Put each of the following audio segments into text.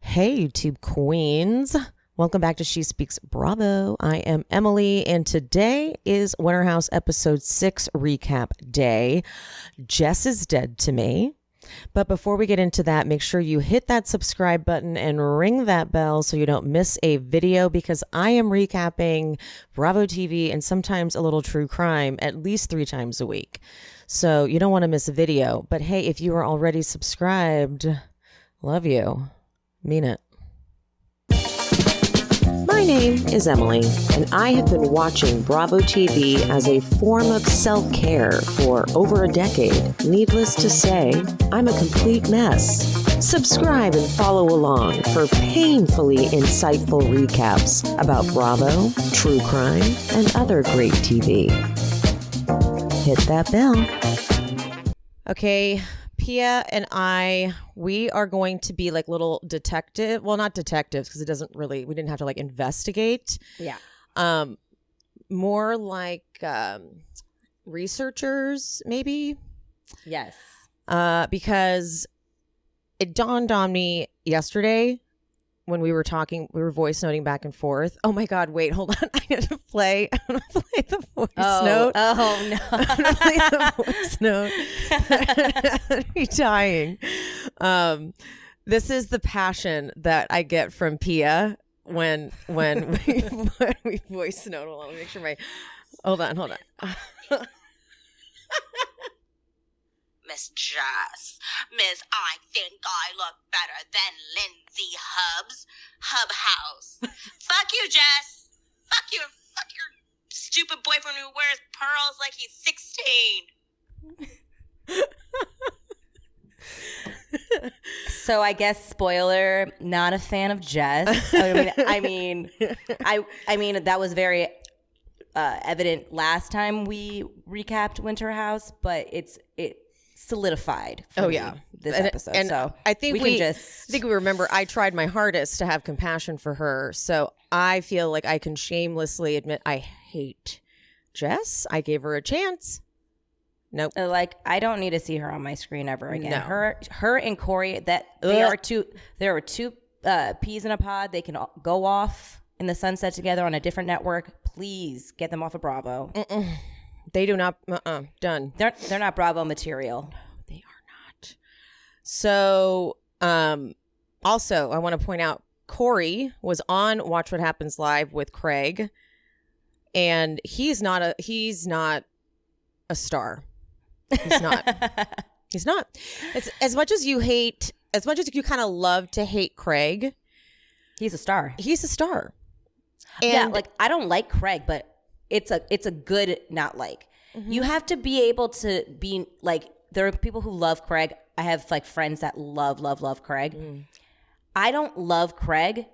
Hey, YouTube queens. Welcome back to She Speaks Bravo. I am Emily, and today is Winter House episode 6 recap day. Jess is dead to me. But before we get into that, make sure you hit that subscribe button and ring that bell so you don't miss a video, because I am recapping Bravo TV and sometimes a little true crime at least 3 times a week. So you don't want to miss a video. But hey, if you are already subscribed, love you. Mean it. My name is Emily, and I have been watching Bravo TV as a form of self-care for over a decade. Needless to say, I'm a complete mess. Subscribe and follow along for painfully insightful recaps about Bravo, true crime, and other great TV. Hit that bell. Okay. Pia and we are going to be like little detective. Well, not detectives, because we didn't have to like investigate. Yeah. More like researchers, maybe. Yes. Because it dawned on me yesterday when we were talking, we were voice noting back and forth. Oh my God, wait, hold on. I'm going to play the voice note. Oh, no. I'm going to play the voice note. I'm dying. This is the passion that I get from Pia when we voice note. Hold on, let me make sure hold on. Miss Jess, I think I look better than Lindsay Hubhouse. Fuck you, Jess. Fuck you. Fuck your stupid boyfriend who wears pearls like he's 16. So I guess spoiler, not a fan of Jess. I mean, that was very evident last time we recapped Winter House, but it solidified for me this episode. And so I think I think we remember I tried my hardest to have compassion for her. So I feel like I can shamelessly admit I hate Jess. I gave her a chance. Nope. Like, I don't need to see her on my screen ever again. No. Her and Corey, there are two peas in a pod. They can go off in the sunset together on a different network. Please get them off of Bravo. They do not. Done. They're not Bravo material. No, they are not. So, also, I want to point out Corey was on Watch What Happens Live with Craig, and he's not a star. He's not. He's not. It's as much as you kind of love to hate Craig. He's a star. He's a star. And yeah, like, I don't like Craig, but it's a good not like. Mm-hmm. You have to be able to be like, there are people who love Craig. I have like friends that love Craig. I don't love Craig,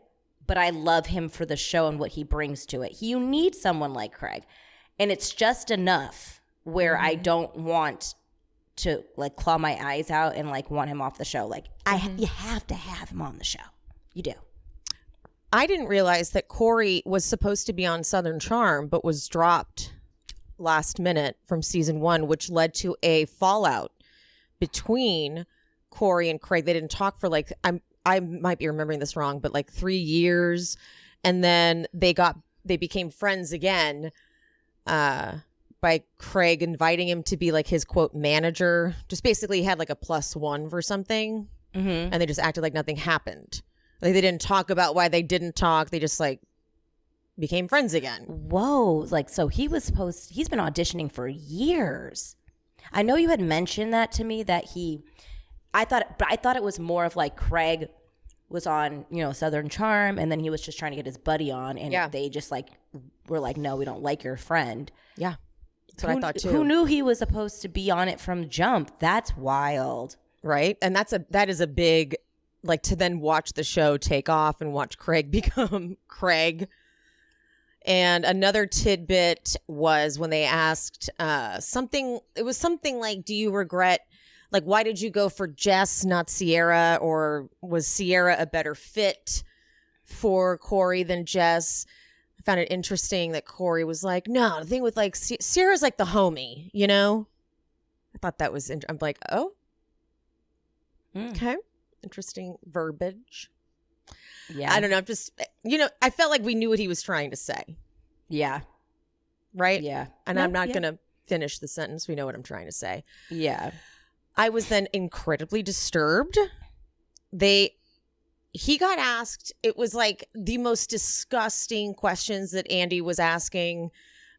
but I love him for the show and what he brings to it. You need someone like Craig. And it's just enough where I don't want to like claw my eyes out and like want him off the show. Like, you have to have him on the show. You do. I didn't realize that Corey was supposed to be on Southern Charm, but was dropped last minute from season 1, which led to a fallout between Corey and Craig. They didn't talk for like, I might be remembering this wrong, but like 3 years. And then they became friends again by Craig inviting him to be like his quote manager. Just basically had like a +1 for something. And they just acted like nothing happened. Like, they didn't talk about why they didn't talk. They just like became friends again. Whoa. Like, so he's been auditioning for years. I know you had mentioned that to me, that I thought it was more of like Craig was on, Southern Charm, and then he was just trying to get his buddy on, and they just like were like, no, we don't like your friend. Yeah. That's what I thought too. Who knew he was supposed to be on it from jump? That's wild. Right. And that is a big, like, to then watch the show take off and watch Craig become Craig. And another tidbit was when they asked something like, do you regret, like, why did you go for Jess, not Sierra? Or was Sierra a better fit for Corey than Jess? I found it interesting that Corey was like, no, the thing with like Sierra's like the homie, I thought that was, I'm like, oh, okay. Interesting verbiage. Yeah. I don't know. I'm just, I felt like we knew what he was trying to say. Yeah. Right? Yeah. And I'm not going to finish the sentence. We know what I'm trying to say. Yeah. I was then incredibly disturbed. He got asked, it was like the most disgusting questions that Andy was asking.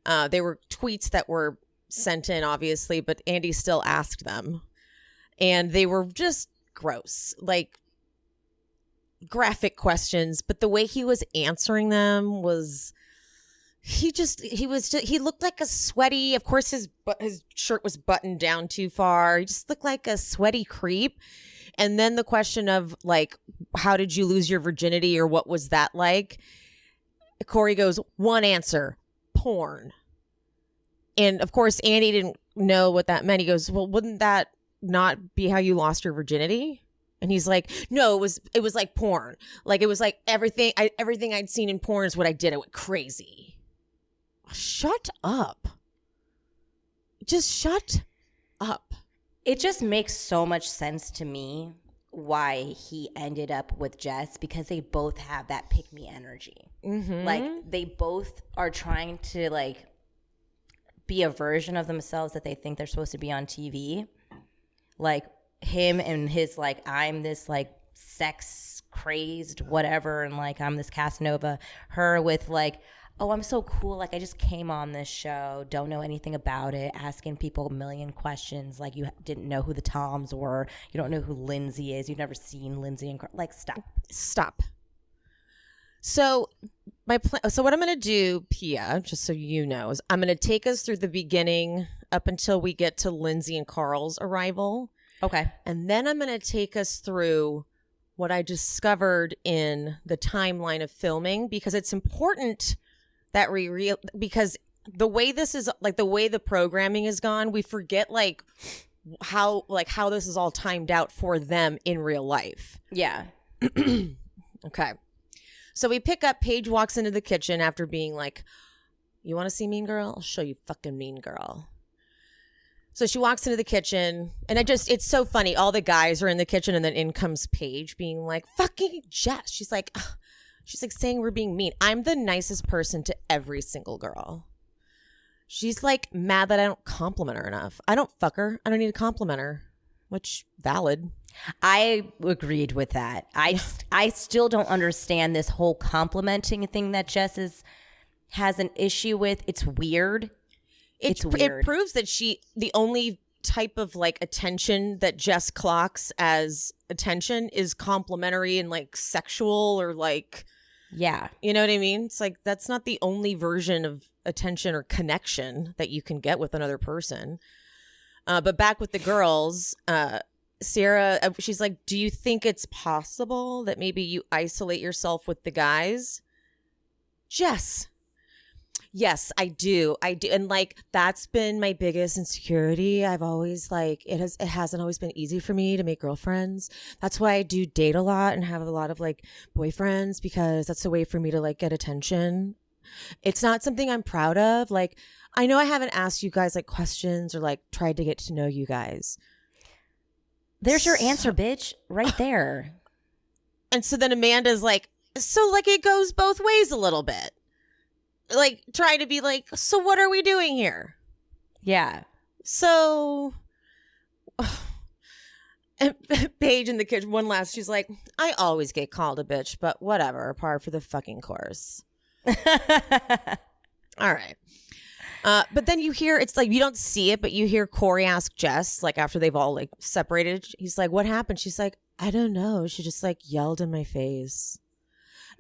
They were tweets that were sent in, obviously, but Andy still asked them. And they were just gross, like graphic questions. But the way he was answering them was, he looked like a sweaty, of course his shirt was buttoned down too far. He just looked like a sweaty creep. And then the question of like, how did you lose your virginity, or what was that like? Corey goes, one answer, porn. And of course, Andy didn't know what that meant. He goes, well, wouldn't that not be how you lost your virginity? And he's like, no, it was like porn. Like, it was like everything I'd seen in porn is what I did. I went crazy. Shut up. Just shut up. It just makes so much sense to me why he ended up with Jess, because they both have that pick-me energy. Mm-hmm. Like, they both are trying to, like, be a version of themselves that they think they're supposed to be on TV. Like, him and his, like, I'm this, like, sex crazed whatever, and, like, I'm this Casanova. Her with, like, oh, I'm so cool. Like, I just came on this show, don't know anything about it, asking people a million questions. Like, you didn't know who the Toms were. You don't know who Lindsay is. You've never seen Lindsay and Carl. Like, stop. So so what I'm going to do, Pia, just so you know, is I'm going to take us through the beginning up until we get to Lindsay and Carl's arrival. Okay. And then I'm going to take us through what I discovered in the timeline of filming, because it's important that because the way this is, like, the way the programming is gone, we forget like how this is all timed out for them in real life. Yeah. Okay. So we pick up, Paige walks into the kitchen after being like, you want to see Mean Girl? I'll show you fucking Mean Girl. So she walks into the kitchen, and it's so funny. All the guys are in the kitchen, and then in comes Paige being like, fucking Jess. She's like saying we're being mean. I'm the nicest person to every single girl. She's like mad that I don't compliment her enough. I don't fuck her. I don't need to compliment her, which valid. I agreed with that. I still don't understand this whole complimenting thing that Jess has an issue with. It's weird. It's weird. It proves that the only type of like attention that Jess clocks as attention is complimentary and like sexual, or like, yeah, you know what I mean? It's like, that's not the only version of attention or connection that you can get with another person. But back with the girls, Sara, she's like, do you think it's possible that maybe you isolate yourself with the guys? Jess. Yes, I do. And like, that's been my biggest insecurity. I've always like, it hasn't always been easy for me to make girlfriends. That's why I do date a lot and have a lot of like boyfriends, because that's a way for me to like get attention. It's not something I'm proud of. Like, I know I haven't asked you guys like questions or like tried to get to know you guys. There's your answer, bitch, right there. And so then Amanda's like, so like it goes both ways a little bit. Like, trying to be like, so what are we doing here? Yeah. So, and Paige in the kitchen, she's like, I always get called a bitch, but whatever, par for the fucking course. All right. But then you hear, it's like, you don't see it, but you hear Corey ask Jess, like after they've all like separated, he's like, what happened? She's like, I don't know. She just like yelled in my face.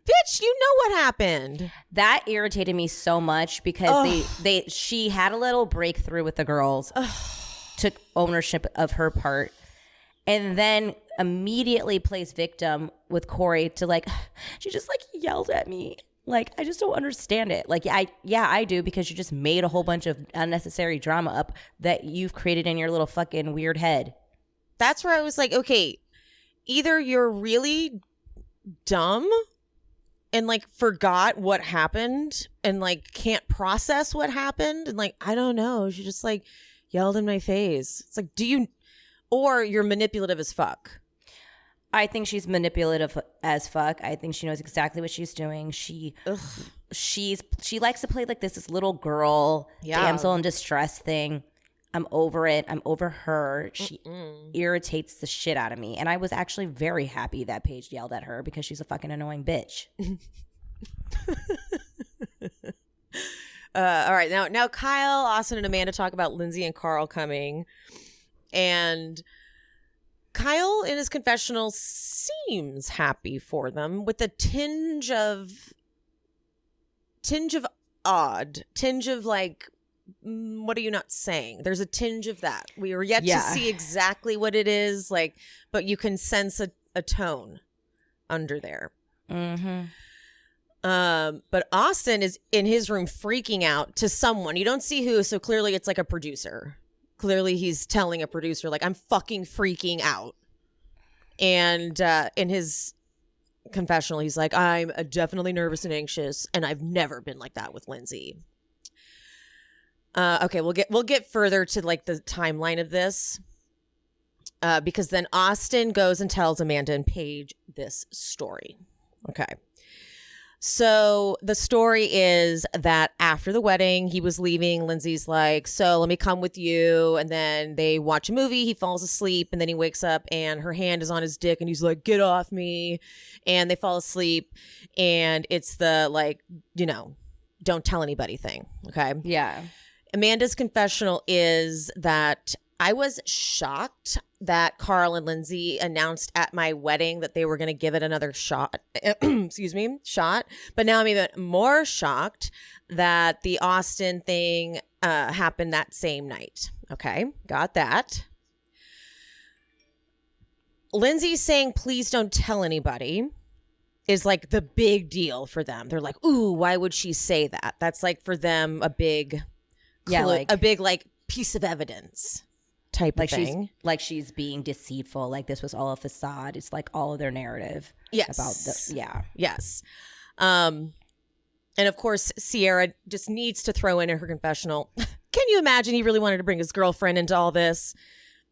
Bitch, you know what happened. That irritated me so much, because she had a little breakthrough with the girls, took ownership of her part, and then immediately plays victim with Corey to like, she just like yelled at me. Like, I just don't understand it. Like, I do, because you just made a whole bunch of unnecessary drama up that you've created in your little fucking weird head. That's where I was like, okay, either you're really dumb and like forgot what happened and like can't process what happened, and like, I don't know, she just like yelled in my face. It's like, or you're manipulative as fuck. I think she's manipulative as fuck. I think she knows exactly what she's doing. She likes to play like this little girl, damsel in distress thing. I'm over it. I'm over her. She irritates the shit out of me. And I was actually very happy that Paige yelled at her because she's a fucking annoying bitch. All right. Now Kyle, Austen, and Amanda talk about Lindsay and Carl coming. And Kyle in his confessional seems happy for them with a tinge of odd, tinge of like, what are you not saying? There's a tinge of that. We are yet to see exactly what it is, like, but you can sense a tone under there. Mm-hmm. But Austen is in his room freaking out to someone. You don't see who, so clearly it's like a producer. Clearly he's telling a producer, like, I'm fucking freaking out. And in his confessional, he's like, I'm definitely nervous and anxious, and I've never been like that with Lindsay. Okay, we'll get further to like the timeline of this, because then Austen goes and tells Amanda and Paige this story. Okay. So the story is that after the wedding, he was leaving. Lindsay's like, so let me come with you. And then they watch a movie. He falls asleep and then he wakes up and her hand is on his dick and he's like, get off me. And they fall asleep. And it's the like, you know, don't tell anybody thing. Okay. Yeah. Amanda's confessional is that I was shocked that Carl and Lindsay announced at my wedding that they were going to give it another shot. Shot. But now I'm even more shocked that the Austen thing happened that same night. Okay, got that. Lindsay saying, please don't tell anybody is like the big deal for them. They're like, ooh, why would she say that? That's like for them a big, a big like piece of evidence. Type like of thing. She's being deceitful, like this was all a facade. It's like all of their narrative. Yes. About the Yes. And of course Sierra just needs to throw in her confessional. Can you imagine he really wanted to bring his girlfriend into all this?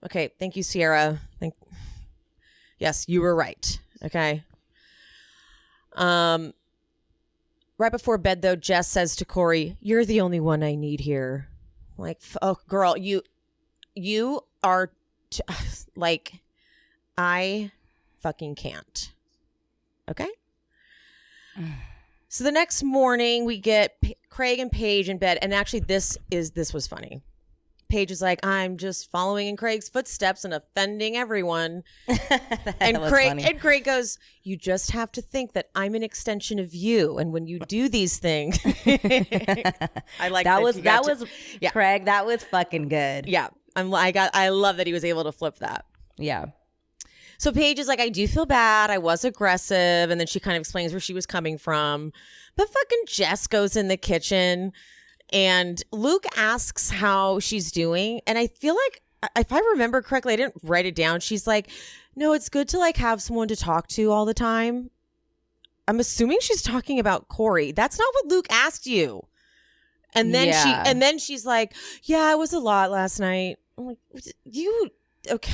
Okay, thank you, Sierra. Yes, you were right. Okay. Right before bed though, Jess says to Corey, you're the only one I need here. Like, oh girl, you are like, I fucking can't. Okay. So the next morning we get Craig and Paige in bed. And actually this was funny. Paige is like, I'm just following in Craig's footsteps and offending everyone. And Craig goes, you just have to think that I'm an extension of you. And when you do these things, I like that. Craig, that was fucking good. Yeah. I love that he was able to flip that. Yeah. So Paige is like, I do feel bad. I was aggressive. And then she kind of explains where she was coming from. But fucking Jess goes in the kitchen and Luke asks how she's doing. And I feel like, if I remember correctly, I didn't write it down. She's like, no, it's good to like have someone to talk to all the time. I'm assuming she's talking about Corey. That's not what Luke asked you. And then she's like, yeah, it was a lot last night. I'm like, okay.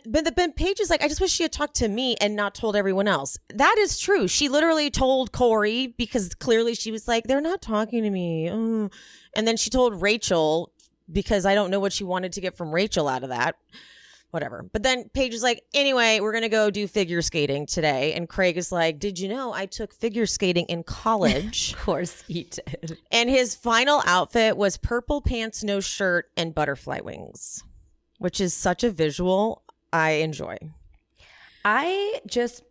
But Paige is like, I just wish she had talked to me and not told everyone else. That is true. She literally told Corey because clearly she was like, they're not talking to me. And then she told Rachel because I don't know what she wanted to get from Rachel out of that. Whatever. But then Paige is like, anyway, we're going to go do figure skating today. And Craig is like, did you know I took figure skating in college? Of course he did. And his final outfit was purple pants, no shirt, and butterfly wings, which is such a visual I enjoy. I just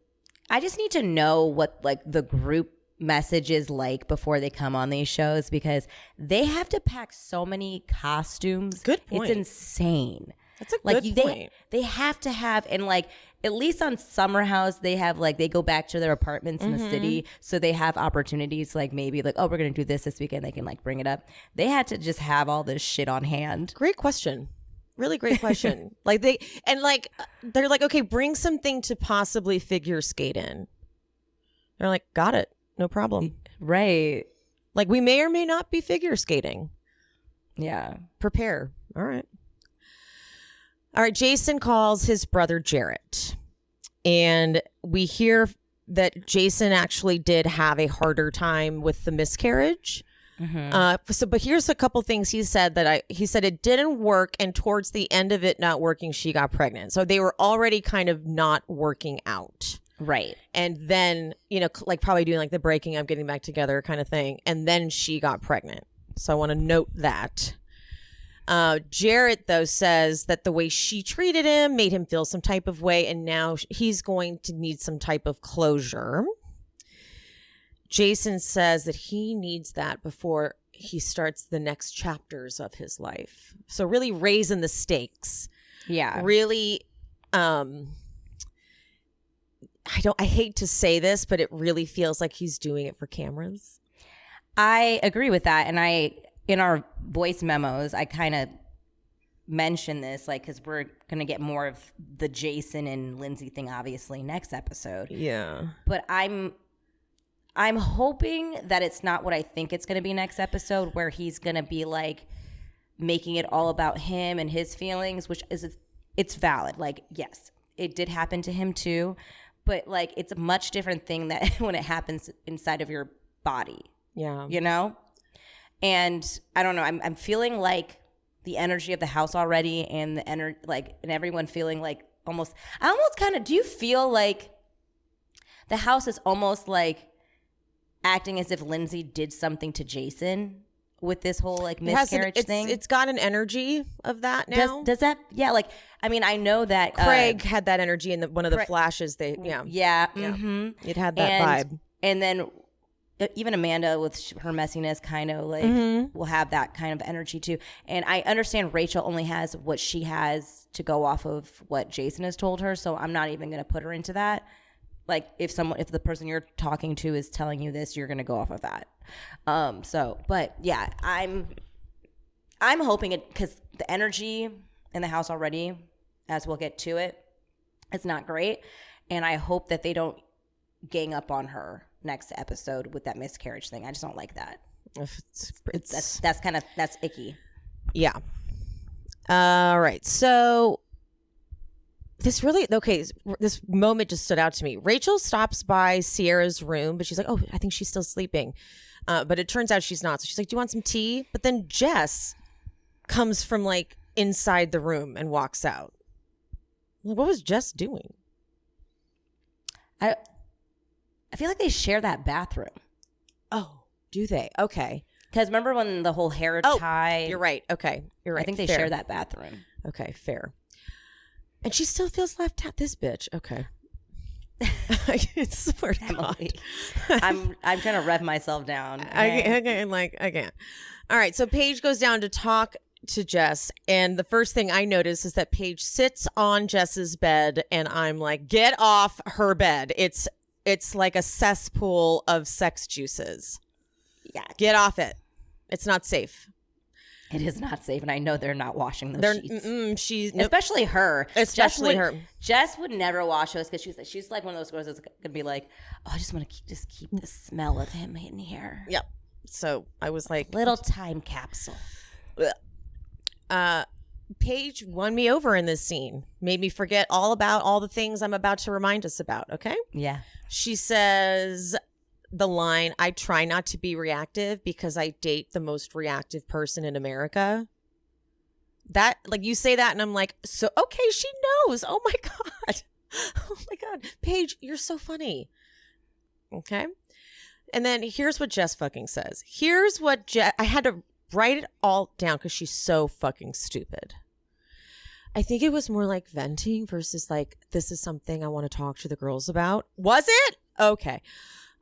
need to know what like the group message is like before they come on these shows because they have to pack so many costumes. Good point. It's insane. That's a good point. They have to have, and like at least on Summer House, they have like they go back to their apartments in the city, so they have opportunities like maybe like, oh, we're gonna do this weekend. They can like bring it up. They had to just have all this shit on hand. Great question. Really great question. They're like, okay, bring something to possibly figure skate in. They're like, got it, no problem. Right. Like we may or may not be figure skating. Yeah. Prepare. All right. All right, Jason calls his brother Jarrett. And we hear that Jason actually did have a harder time with the miscarriage. But here's a couple things he said he said it didn't work, and towards the end of it not working, she got pregnant. So they were already kind of not working out. Right. And then, like probably doing like the breaking up, getting back together kind of thing. And then she got pregnant. So I want to note that. Jarrett, though, says that the way she treated him made him feel some type of way, and now he's going to need some type of closure. Jason says that he needs that before he starts the next chapters of his life. So really raising the stakes. Yeah. Really, I hate to say this, but it really feels like he's doing it for cameras. I agree with that. And in our voice memos, I kind of mentioned this, like, because we're going to get more of the Jason and Lindsay thing, obviously, next episode. Yeah. But I'm hoping that it's not what I think it's going to be next episode, where he's going to be like making it all about him and his feelings, which it's valid. Like, yes, it did happen to him too, but like it's a much different thing that when it happens inside of your body. Yeah. And I don't know. I'm feeling like the energy of the house already, and the and everyone feeling like almost kind of. Do you feel like the house is almost like acting as if Lindsay did something to Jason with this whole like miscarriage thing? It's got an energy of that now. Does that? Yeah. Like, I mean, I know that Craig had that energy in one of the flashes. Yeah. Mm-hmm. It had that vibe. And then even Amanda with her messiness kind of like will have that kind of energy too. And I understand Rachel only has what she has to go off of what Jason has told her. So I'm not even going to put her into that. Like if the person you're talking to is telling you this, you're going to go off of that. But yeah, I'm hoping it, because the energy in the house already, as we'll get to it, it's not great. And I hope that they don't gang up on her next episode with that miscarriage thing. I just don't like that. That's icky. Yeah. All right. So this moment just stood out to me. Rachel stops by Sierra's room, but she's like, oh, I think she's still sleeping. But it turns out she's not. So she's like, do you want some tea? But then Jess comes from like inside the room and walks out. Like, what was Jess doing? I feel like they share that bathroom. Oh, do they? Okay. Because remember when the whole hair tie? You're right. Okay. You're right. I think they share that bathroom. Okay, fair. And she still feels left out. This bitch. Okay. I swear to God. I'm trying to rev myself down. Okay. I can't. All right. So Paige goes down to talk to Jess, and the first thing I notice is that Paige sits on Jess's bed, and I'm like, get off her bed. It's like a cesspool of sex juices. Yeah. Get off it. It's not safe. It is not safe, and I know they're not washing those sheets. Especially her. Especially her. Jess would never wash those, because she's like one of those girls that's gonna be like, oh, I just want to keep the smell of him in here. Yep. So I was like, little time capsule. Paige won me over in this scene. Made me forget all about all the things I'm about to remind us about. Okay. Yeah. She says the line, I try not to be reactive because I date the most reactive person in America. That, like, you say that and I'm like, so, okay, she knows. Oh my God. Oh my God. Paige, you're so funny. Okay. And then here's what Jess fucking says. Here's what I had to write it all down because she's so fucking stupid. I think it was more like venting versus like, this is something I want to talk to the girls about. Was it? Okay.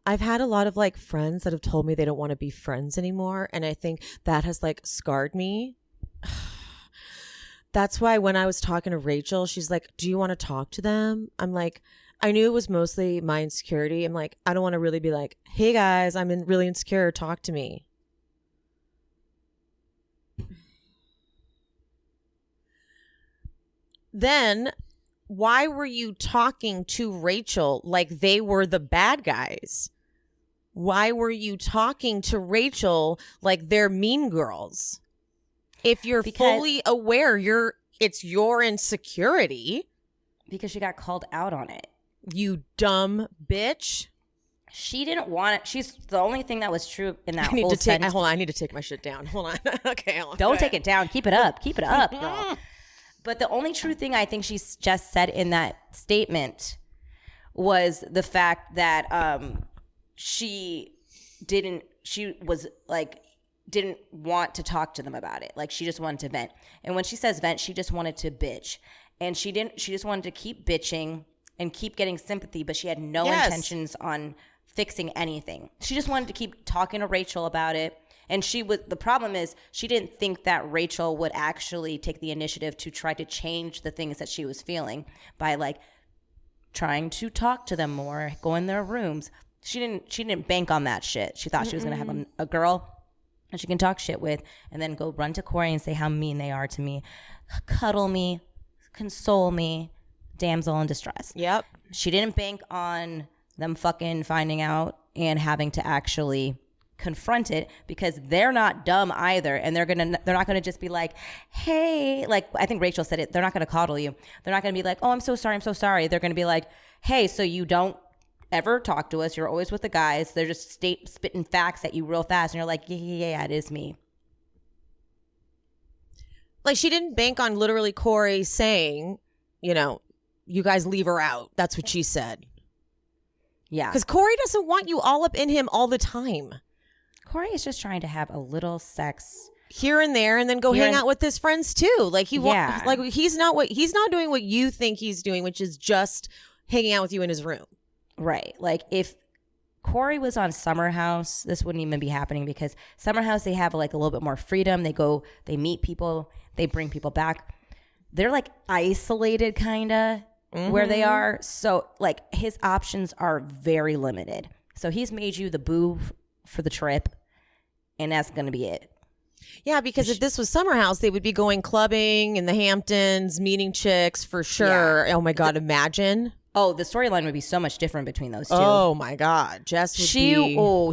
I've had a lot of like friends that have told me they don't want to be friends anymore. And I think that has like scarred me. That's why when I was talking to Rachel, she's like, do you want to talk to them? I'm like, I knew it was mostly my insecurity. I'm like, I don't want to really be like, hey guys, I'm really insecure. Talk to me. Then why were you talking to Rachel like they were the bad guys? Why were you talking to Rachel like they're mean girls? If you're fully aware, you're it's your insecurity. Because she got called out on it. You dumb bitch. She didn't want it. She's the only thing that was true in that whole sentence. Hold on, I need to take my shit down. Hold on. Okay, hold on. Don't take it down. Keep it up. Keep it up, girl. But the only true thing I think she just said in that statement was the fact that she didn't want to talk to them about it. Like, she just wanted to vent. And when she says vent, she just wanted to bitch. And she just wanted to keep bitching and keep getting sympathy, but she had no intentions on fixing anything. She just wanted to keep talking to Rachel about it. And the problem is she didn't think that Rachel would actually take the initiative to try to change the things that she was feeling by like trying to talk to them more, go in their rooms. She didn't bank on that shit. She thought she was going to have a girl and she can talk shit with and then go run to Corey and say how mean they are to me, cuddle me, console me, damsel in distress. Yep. She didn't bank on them fucking finding out and having to actually confront it because they're not dumb either, and they're not gonna just be like, hey, like I think Rachel said it, they're not gonna coddle you. They're not gonna be like, oh, I'm so sorry. They're gonna be like, hey, so you don't ever talk to us, you're always with the guys. They're just spitting facts at you real fast, and you're like, yeah, it is me. Like, she didn't bank on literally Corey saying, you know, you guys leave her out. That's what she said. Yeah. Because Corey doesn't want you all up in him all the time. Corey is just trying to have a little sex here and there, and then go hang out with his friends too. Like he's not doing what you think he's doing, which is just hanging out with you in his room. Right. Like if Corey was on Summer House, this wouldn't even be happening because Summer House, they have like a little bit more freedom. They meet people, they bring people back. They're like isolated kind of where they are. So like his options are very limited. So he's made you the boo for the trip, and that's going to be it. Yeah, because if this was Summer House, they would be going clubbing in the Hamptons, meeting chicks for sure. Yeah. Oh my God, imagine. Oh, the storyline would be so much different between those two. Oh my God, Jess would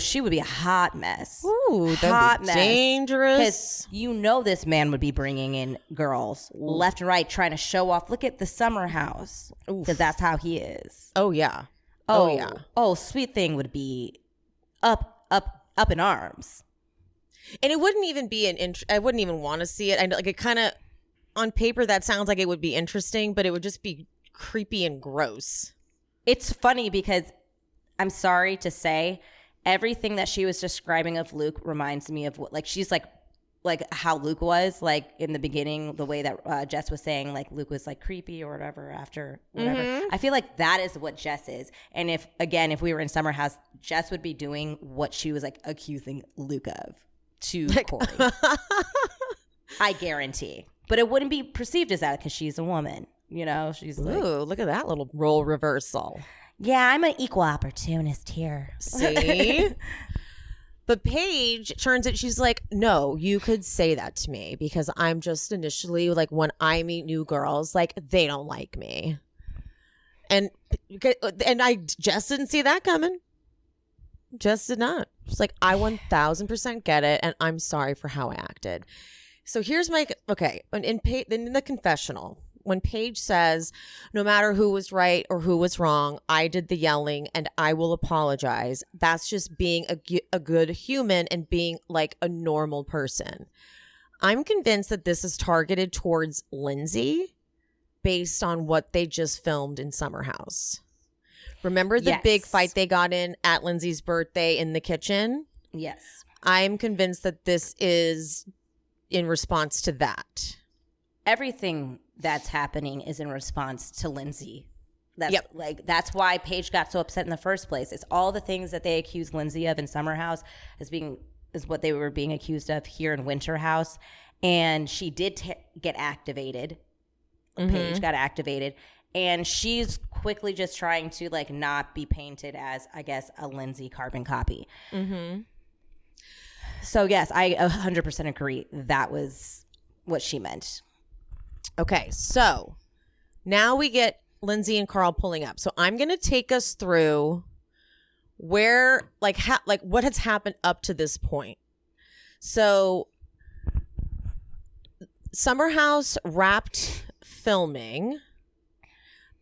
she would be a hot mess. Ooh, that'd be dangerous. Because this man would be bringing in girls left and right, trying to show off. Look at the Summer House, because that's how he is. Oh yeah. Oh, Sweet Thing would be up in arms. And it wouldn't even be I wouldn't even want to see it. I like it kind of on paper that sounds like it would be interesting, but it would just be creepy and gross. It's funny because I'm sorry to say everything that she was describing of Luke reminds me of what, like, she's like how Luke was like in the beginning, the way that Jess was saying like Luke was like creepy or whatever after whatever. I feel like that is what Jess is. And if we were in Summer House, Jess would be doing what she was like accusing Luke of to Corey. I guarantee. But it wouldn't be perceived as that because she's a woman. You know, she's like, ooh, look at that little role reversal. Yeah, I'm an equal opportunist here. See? But Paige turns it, she's like, no, you could say that to me because I'm just initially like when I meet new girls, like they don't like me. And I just didn't see that coming. Just did not. She's like, I 1000% get it. And I'm sorry for how I acted. So here's in the confessional, when Paige says, no matter who was right or who was wrong, I did the yelling and I will apologize. That's just being a good human and being like a normal person. I'm convinced that this is targeted towards Lindsay based on what they just filmed in Summer House. Remember the big fight they got in at Lindsay's birthday in the kitchen? Yes. I'm convinced that this is in response to that. Everything that's happening is in response to Lindsay. That's why Paige got so upset in the first place. It's all the things that they accused Lindsay of in Summer House is what they were being accused of here in Winter House. And she did get activated. Paige got activated. And she's quickly just trying to like not be painted as, I guess, a Lindsay carbon copy. So yes, I 100% agree. That was what she meant. Okay, so now we get Lindsay and Carl pulling up. So I'm going to take us through where, what has happened up to this point. So Summer House wrapped filming,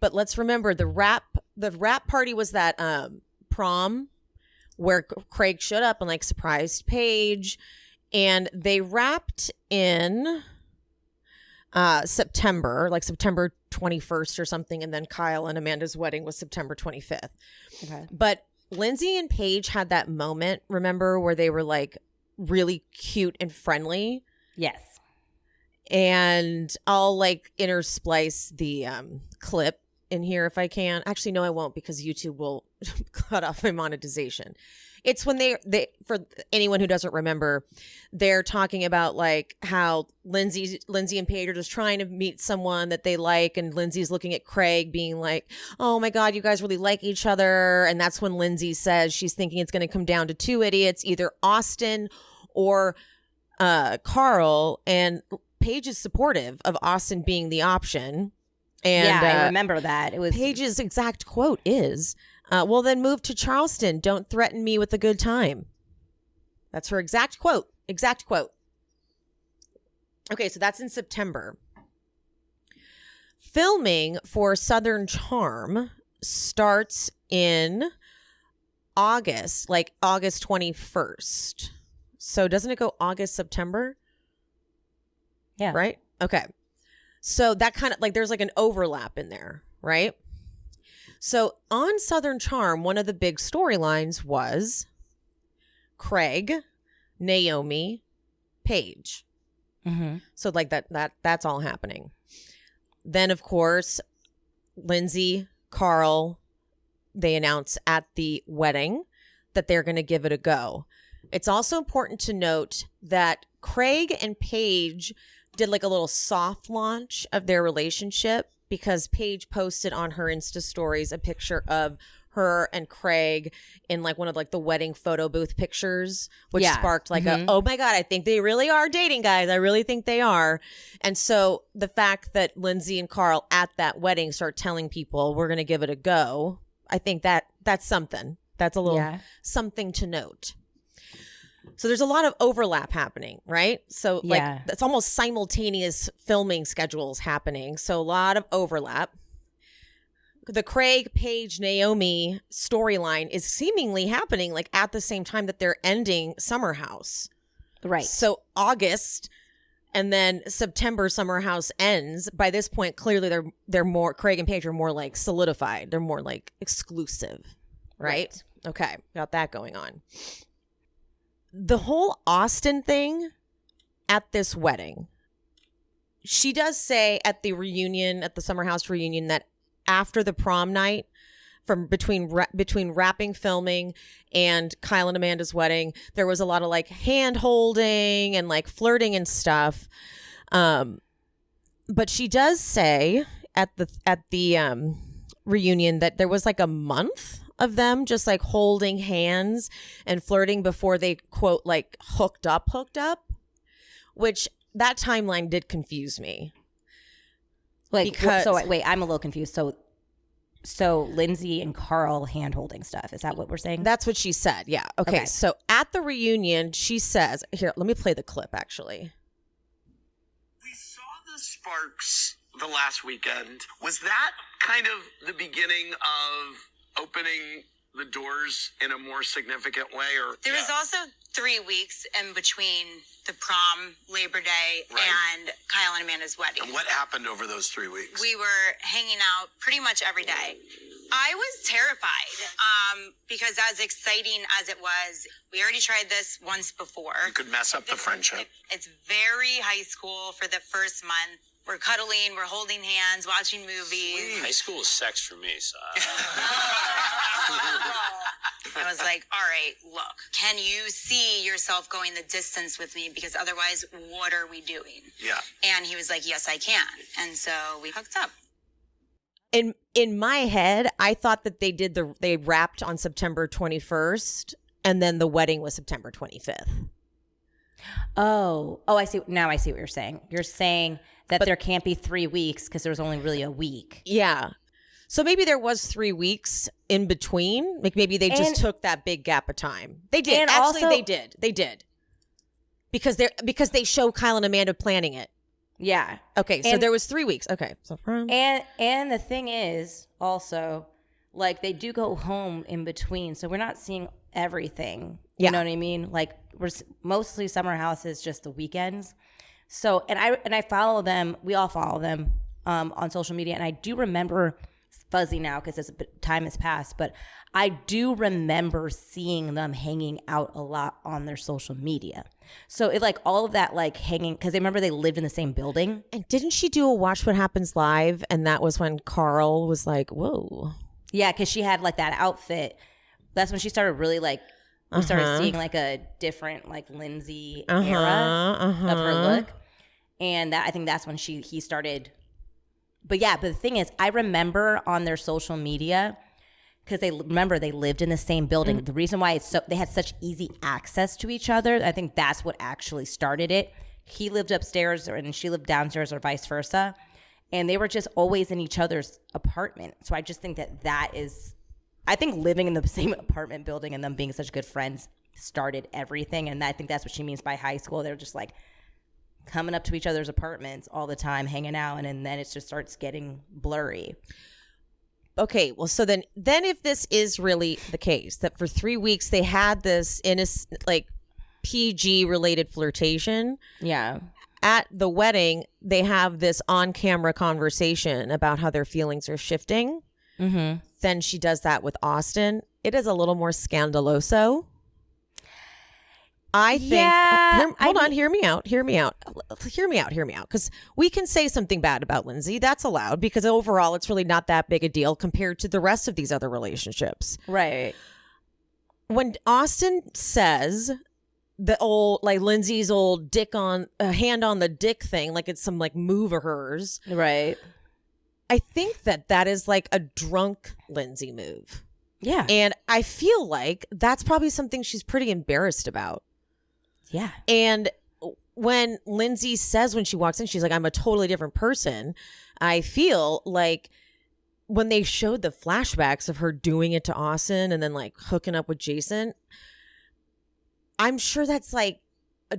but let's remember the wrap party was that prom where Craig showed up and like surprised Paige, and they wrapped in September 21st or something, and then Kyle and Amanda's wedding was September 25th. Okay. But Lindsay and Paige had that moment, remember, where they were like really cute and friendly. Yes. And I'll like intersplice the clip in here if I can. Actually, no, I won't, because YouTube will cut off my monetization. It's when they for anyone who doesn't remember, they're talking about like how Lindsay and Paige are just trying to meet someone that they like, and Lindsay's looking at Craig being like, oh my God, you guys really like each other. And that's when Lindsay says she's thinking it's going to come down to two idiots, either Austen or Carl, and Paige is supportive of Austen being the option. And yeah, I remember that. It was Paige's exact quote is, well, then move to Charleston. Don't threaten me with a good time. That's her exact quote. Exact quote. Okay, so that's in September. Filming for Southern Charm starts in August, like August 21st. So doesn't it go August, September? Yeah. Right? Okay. So that kind of like there's like an overlap in there, right? So on Southern Charm, one of the big storylines was Craig, Naomi, Paige. Mm-hmm. So like that's all happening. Then of course, Lindsay, Carl, they announce at the wedding that they're going to give it a go. It's also important to note that Craig and Paige did like a little soft launch of their relationship, because Paige posted on her Insta stories a picture of her and Craig in like one of like the wedding photo booth pictures, which sparked like oh my God, I think they really are dating, guys. I really think they are. And so the fact that Lindsay and Carl at that wedding start telling people we're going to give it a go, I think that's something. That's a little something to note. So there's a lot of overlap happening, right? So like it's almost simultaneous filming schedules happening. So a lot of overlap. The Craig, Paige, Naomi storyline is seemingly happening like at the same time that they're ending Summer House. Right. So August and then September Summer House ends. By this point, clearly they're more, Craig and Paige are more like solidified. They're more like exclusive, right? Okay, got that going on. The whole Austen thing at this wedding, she does say at the reunion, at the Summer House reunion, that after the prom night, from between wrapping filming and Kyle and Amanda's wedding, there was a lot of like hand holding and like flirting and stuff. But she does say at the reunion that there was like a month of them just like holding hands and flirting before they quote like hooked up, which that timeline did confuse me. Like, because, so wait, I'm a little confused. So Lindsay and Carl hand holding stuff. Is that what we're saying? That's what she said. Yeah. Okay. So at the reunion, she says, here, let me play the clip actually. We saw the sparks the last weekend. Was that kind of the beginning of opening the doors in a more significant way? Or there was also 3 weeks in between the prom, Labor Day, and Kyle and Amanda's wedding. And what happened over those 3 weeks? We were hanging out pretty much every day. I was terrified because as exciting as it was, we already tried this once before. You could mess up the friendship. It's very high school for the first month. We're cuddling, we're holding hands, watching movies. High school is sex for me, so. I was like, all right, look, can you see yourself going the distance with me? Because otherwise, what are we doing? Yeah. And he was like, yes, I can. And so we hooked up. In my head, I thought that they wrapped on September 21st and then the wedding was September 25th. Oh, I see. Now I see what you're saying. You're saying that there can't be 3 weeks because there was only really a week. Yeah. So maybe there was 3 weeks in between. Like maybe they just took that big gap of time. They did. Actually, they did. They did. Because they show Kyle and Amanda planning it. Yeah. Okay, so there was 3 weeks. Okay. So and the thing is also, like, they do go home in between, so we're not seeing everything. You know what I mean? Like, we're mostly Summer House is just the weekends. So and I follow them. We all follow them on social media, and I do remember, it's fuzzy now because time has passed, but I do remember seeing them hanging out a lot on their social media. So it, like, all of that, like, hanging, because I remember they lived in the same building. And didn't she do a Watch What Happens Live? And that was when Carl was like, whoa. Yeah, because she had, like, that outfit. That's when she started really, like, we started seeing, like, a different, like, Lindsay era of her look. And that, I think that's when he started. But yeah, but the thing is, I remember on their social media, because they lived in the same building. The reason why they had such easy access to each other, I think that's what actually started it. He lived upstairs and she lived downstairs, or vice versa. And they were just always in each other's apartment. So I just think that is, I think living in the same apartment building and them being such good friends started everything. And I think that's what she means by high school. They're just like coming up to each other's apartments all the time, hanging out, and then it just starts getting blurry. Okay, well, so then if this is really the case, that for 3 weeks they had this innocent, like, PG related flirtation. Yeah. At the wedding, they have this on-camera conversation about how their feelings are shifting. Mm-hmm. Then she does that with Austen. It is a little more scandaloso. I think, hear me out. Because we can say something bad about Lindsay. That's allowed, because overall it's really not that big a deal compared to the rest of these other relationships. Right. When Austen says the old, like, Lindsay's old dick on, hand on the dick thing, like it's some, like, move of hers. Right. I think that is like a drunk Lindsay move. Yeah. And I feel like that's probably something she's pretty embarrassed about. Yeah. And when Lindsay says, when she walks in, she's like, I'm a totally different person. I feel like when they showed the flashbacks of her doing it to Austen and then, like, hooking up with Jason, I'm sure that's like a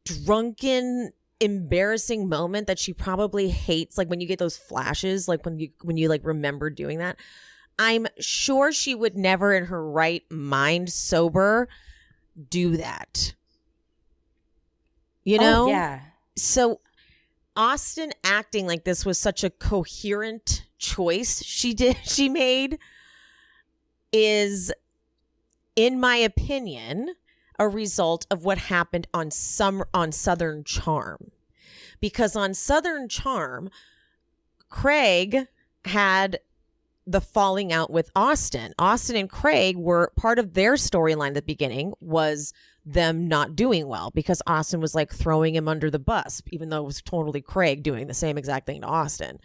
drunken, embarrassing moment that she probably hates. Like, when you get those flashes, like when you like remember doing that, I'm sure she would never in her right mind, sober, do that. You know? Oh, yeah. So Austen acting like this was such a coherent choice she made is, in my opinion, a result of what happened on Southern Charm. Because on Southern Charm, Craig had the falling out with Austen. Austen and Craig were part of their storyline at the beginning was them not doing well, because Austen was, like, throwing him under the bus, even though it was totally Craig doing the same exact thing to Austen.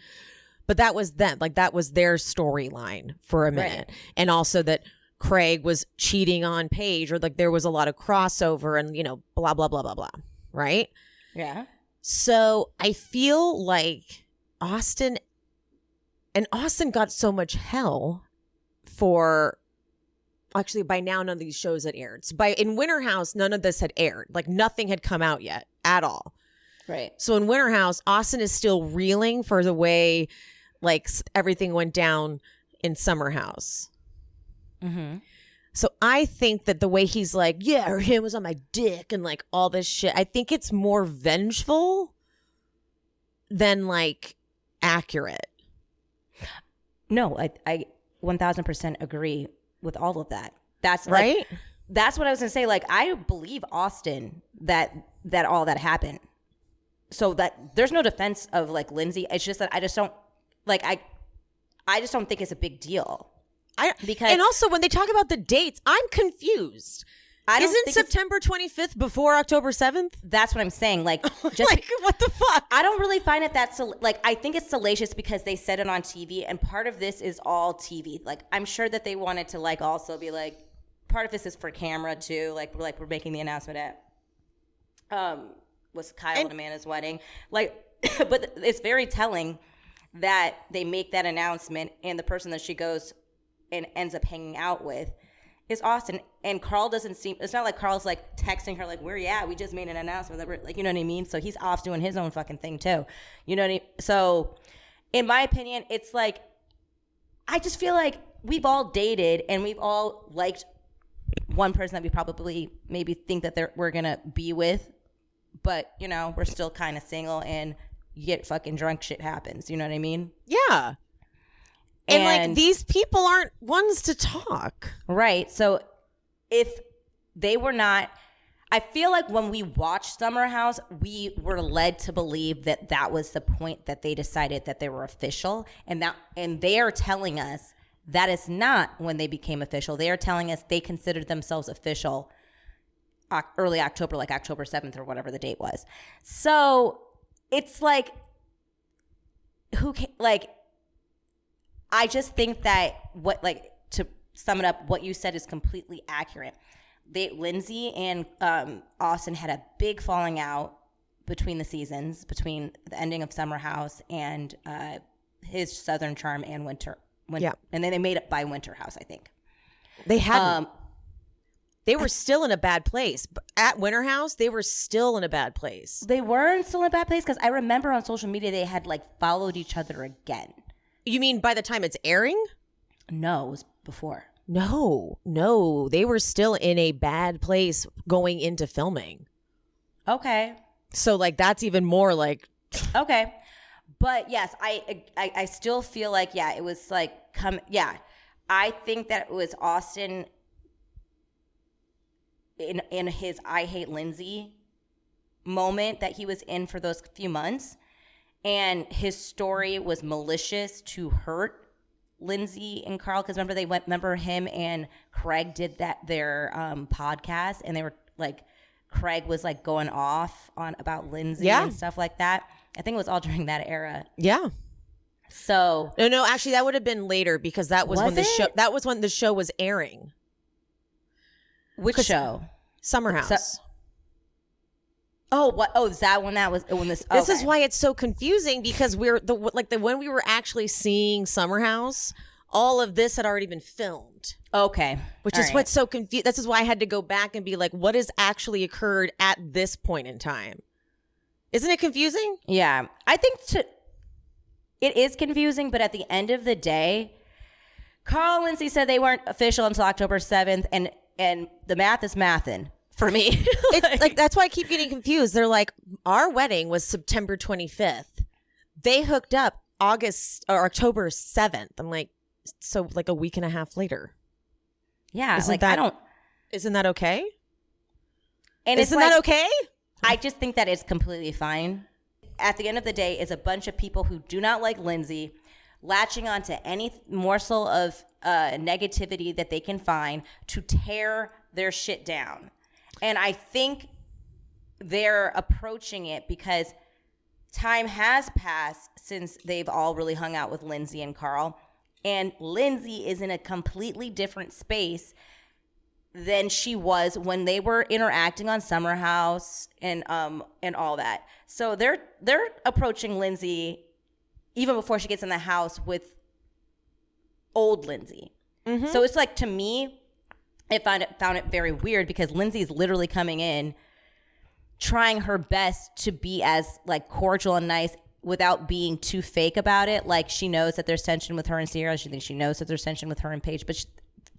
But that was them. Like, that was their storyline for a minute. Right. And also that Craig was cheating on Paige, or, like, there was a lot of crossover and, you know, blah, blah, blah, blah, blah. Right? Yeah. So I feel like Austen got so much hell for, actually, by now none of these shows had aired. So in Winter House, none of this had aired. Like, nothing had come out yet at all. Right. So in Winter House, Austen is still reeling for the way, like, everything went down in Summer House. Mm-hmm. So I think that the way he's like, yeah, or him was on my dick and, like, all this shit, I think it's more vengeful than, like, accurate. No, I 1000% agree with all of that. That's right. Like, that's what I was gonna say. Like, I believe Austen that all that happened. So that there's no defense of, like, Lindsay. It's just that I just don't like. I just don't think it's a big deal. And also when they talk about the dates, I'm confused. Isn't September 25th before October 7th? That's what I'm saying. Like, just like, what the fuck? I don't really find it that like, I think it's salacious because they said it on TV, and part of this is all TV. Like, I'm sure that they wanted to, like, also be like, part of this is for camera too. Like we're making the announcement at was Kyle and Amanda's wedding. Like, but it's very telling that they make that announcement, and the person that she goes and ends up hanging out with is Austen, and Carl doesn't seem. It's not like Carl's like texting her like, "Where you at? We just made an announcement." Like, you know what I mean? So he's off doing his own fucking thing too. You know what I mean? So, in my opinion, it's like, I just feel like we've all dated and we've all liked one person that we probably maybe think that we're gonna be with, but you know, we're still kind of single, and you get fucking drunk, shit happens. You know what I mean? Yeah. And like, these people aren't ones to talk. Right. So if they were not, I feel like when we watched Summer House, we were led to believe that that was the point that they decided that they were official. And they are telling us that is not when they became official. They are telling us they considered themselves official early October, like October 7th or whatever the date was. So it's like, I just think that to sum it up, what you said is completely accurate. Lindsay and Austen had a big falling out between the seasons, between the ending of Summer House and his Southern Charm and Winter. Yeah. And then they made it by Winter House, I think. They hadn't. They were still in a bad place. At Winter House, they were still in a bad place. They weren't still in a bad place because I remember on social media they had like followed each other again. You mean by the time it's airing? No, it was before. No. They were still in a bad place going into filming. Okay. So like that's even more like. Okay. But yes, I still feel like, yeah, it was like, I think that it was Austen in his I Hate Lindsay moment that he was in for those few months. And his story was malicious to hurt Lindsay and Carl, because remember him and Craig did their podcast, and they were like, Craig was like going off on about Lindsay and stuff like that. I think it was all during that era. Yeah. So no, actually that would have been later, because that was when the show was airing. Which show? Summer House. Is that when that was when this? This is why it's so confusing, because when we were actually seeing Summer House, all of this had already been filmed. Okay, which is what's so confusing. This is why I had to go back and be like, what has actually occurred at this point in time? Isn't it confusing? Yeah, I think it is confusing, but at the end of the day, Carl and Lindsay said they weren't official until October 7th, and the math is mathin'. For me. It's like, that's why I keep getting confused. They're like, our wedding was September 25th. They hooked up October 7th. I'm like, so like a week and a half later. Yeah. Isn't that okay? And isn't that okay? I just think that it's completely fine. At the end of the day, it's a bunch of people who do not like Lindsay latching onto any morsel of negativity that they can find to tear their shit down. And I think they're approaching it because time has passed since they've all really hung out with Lindsay and Carl. And Lindsay is in a completely different space than she was when they were interacting on Summer House and all that. So they're approaching Lindsay even before she gets in the house with old Lindsay. Mm-hmm. So it's like, to me, I found it very weird, because Lindsay's literally coming in trying her best to be as like cordial and nice without being too fake about it. Like, she knows that there's tension with her and Sierra. She thinks she knows that there's tension with her and Paige, but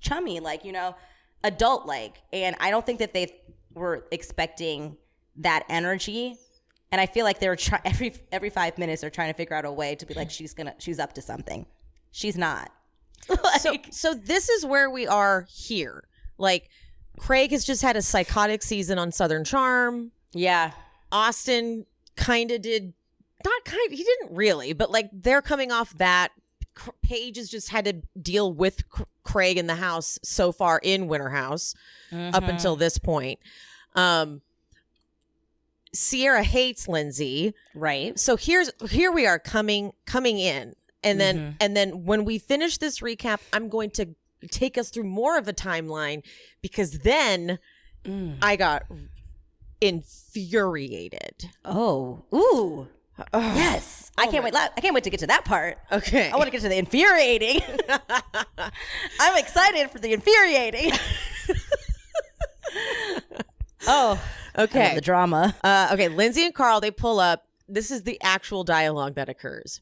chummy, like, you know, adult like. And I don't think that they were expecting that energy. And I feel like they're every 5 minutes they're trying to figure out a way to be like, she's up to something. She's not. So this is where we are here. Like, Craig has just had a psychotic season on Southern Charm. Yeah. Austen kind of did, he didn't really, but like, they're coming off that. Paige has just had to deal with Craig in the house so far in Winter House up until this point. Sierra hates Lindsay. Right. So here we are coming in. And then when we finish this recap, I'm going to take us through more of a timeline, because then I got infuriated. Oh. Ooh. Yes. I can't wait. I can't wait to get to that part. Okay. I want to get to the infuriating. I'm excited for the infuriating. Oh. Okay. I love the drama. Okay. Lindsay and Carl, they pull up. This is the actual dialogue that occurs.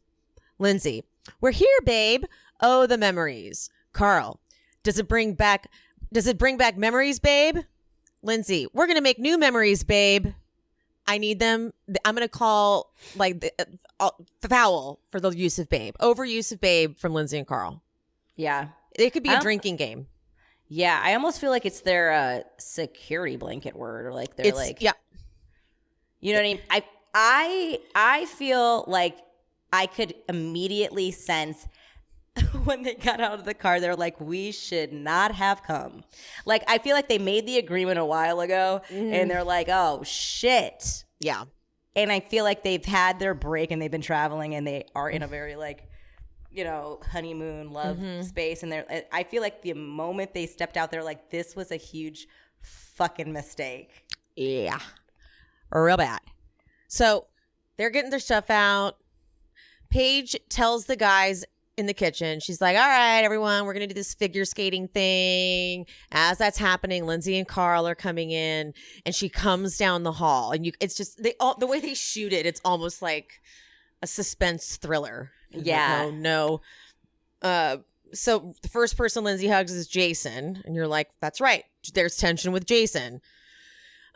Lindsay, we're here, babe. Oh, the memories. Carl, does it bring back memories, babe? Lindsay, we're going to make new memories, babe. I need them. I'm going to call foul for the use of babe. Overuse of babe from Lindsay and Carl. Yeah. It could be a drinking game. Yeah. I almost feel like it's their security blanket word, or like they're yeah. You know what I mean? I feel like I could immediately sense when they got out of the car, they're like, we should not have come. Like, I feel like they made the agreement a while ago, and they're like, oh, shit. Yeah. And I feel like they've had their break, and they've been traveling, and they are in a very, like, you know, honeymoon love space. And I feel like the moment they stepped out, they're like, this was a huge fucking mistake. Yeah. Real bad. So they're getting their stuff out. Paige tells the guys in the kitchen, she's like, all right, everyone, we're going to do this figure skating thing. As that's happening, Lindsay and Carl are coming in, and she comes down the hall, and it's just the way they shoot it, it's almost like a suspense thriller. Yeah. Like, oh no. So the first person Lindsay hugs is Jason, and you're like, that's right. There's tension with Jason.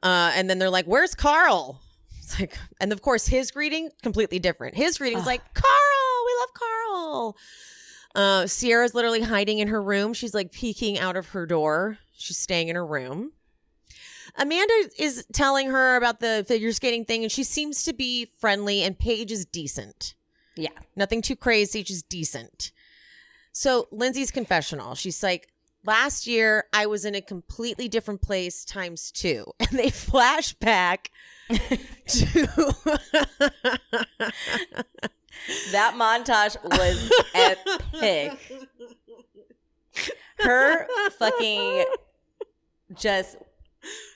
And then they're like, where's Carl? It's like, and of course his greeting completely different. His greeting's like, Carl, we love Carl. Sierra's literally hiding in her room. She's like peeking out of her door. She's staying in her room. Amanda is telling her about the figure skating thing, and she seems to be friendly, and Paige is decent. Yeah. Nothing too crazy, just decent. So Lindsay's confessional. She's like, last year I was in a completely different place ×2. And they flash back to that montage was epic. Her fucking just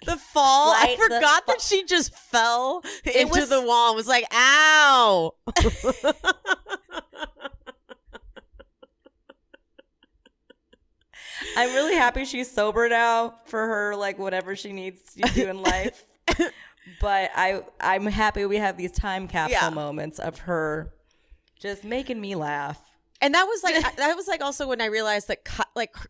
the fall. I forgot that she just fell into the wall and was like, ow. I'm really happy she's sober now for her, like, whatever she needs to do in life. But I'm happy we have these time capsule moments of her just making me laugh. And that was like also when I realized that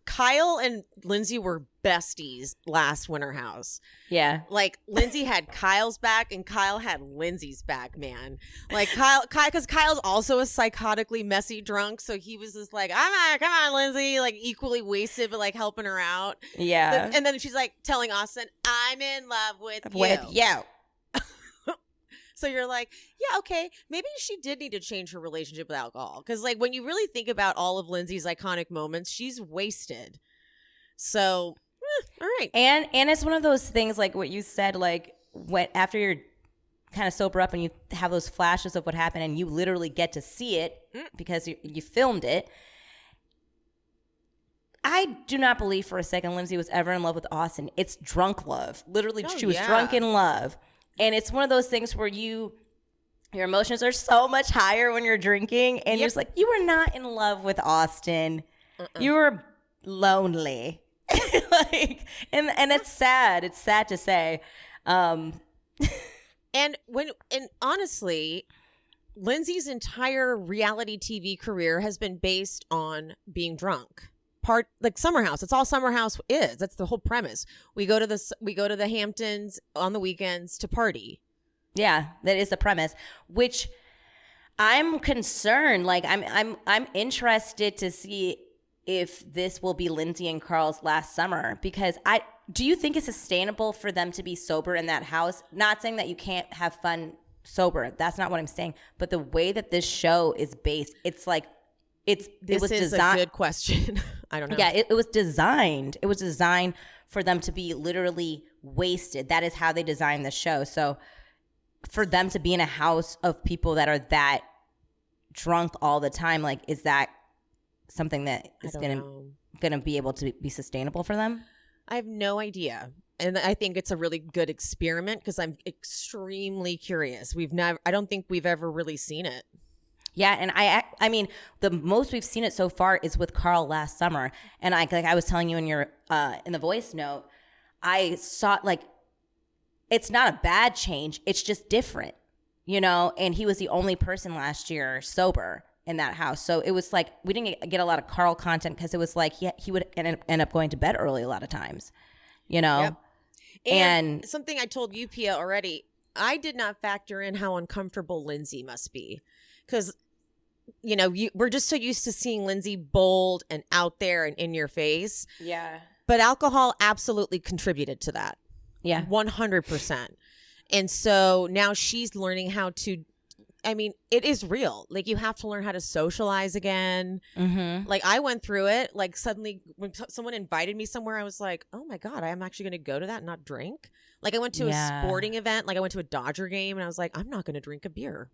Kyle and Lindsay were besties last Winter House. Yeah. Like Lindsay had Kyle's back and Kyle had Lindsay's back, man. Like Kyle, because Kyle's also a psychotically messy drunk. So he was just like, come on, Lindsay, like equally wasted, but like helping her out. Yeah. And then she's like telling Austen, I'm in love with you. So you're like, yeah, okay, maybe she did need to change her relationship with alcohol. Because, like, when you really think about all of Lindsay's iconic moments, she's wasted. So, all right. And it's one of those things, like what you said, like, after you're kind of sober up and you have those flashes of what happened and you literally get to see it because you filmed it. I do not believe for a second Lindsay was ever in love with Austen. It's drunk love. Literally, she was drunk in love. And it's one of those things where your emotions are so much higher when you're drinking. And you're just like, you were not in love with Austen. You were lonely. Like, and it's sad. It's sad to say. And honestly, Lindsay's entire reality TV career has been based on being drunk. Like Summer House. It's all Summer House is. That's the whole premise. We go to the Hamptons on the weekends to party. Yeah, that is the premise. Which I'm concerned. Like I'm interested to see if this will be Lindsay and Carl's last summer, because do you think it's sustainable for them to be sober in that house? Not saying that you can't have fun sober. That's not what I'm saying. But the way that this show is based, it's like it was designed. A good question. I don't know. Yeah, it was designed. It was designed for them to be literally wasted. That is how they designed the show. So for them to be in a house of people that are that drunk all the time, like, is that something that is gonna be able to be sustainable for them? I have no idea. And I think it's a really good experiment because I'm extremely curious. I don't think we've ever really seen it. Yeah, and I mean, the most we've seen it so far is with Carl last summer. And like I was telling you in your in the voice note, I saw like it's not a bad change. It's just different, you know. And he was the only person last year sober in that house, so it was like we didn't get a lot of Carl content because it was like he would end up going to bed early a lot of times, you know. Yep. And something I told you, Pia, already, I did not factor in how uncomfortable Lindsay must be. Because, you know, we're just so used to seeing Lindsay bold and out there and in your face. Yeah. But alcohol absolutely contributed to that. Yeah. 100%. And so now she's learning how to, I mean, it is real. Like, you have to learn how to socialize again. Mm-hmm. Like, I went through it. Like, suddenly when someone invited me somewhere, I was like, oh my God, I'm actually going to go to that and not drink. Like, I went to a sporting event. Like, I went to a Dodger game and I was like, I'm not going to drink a beer.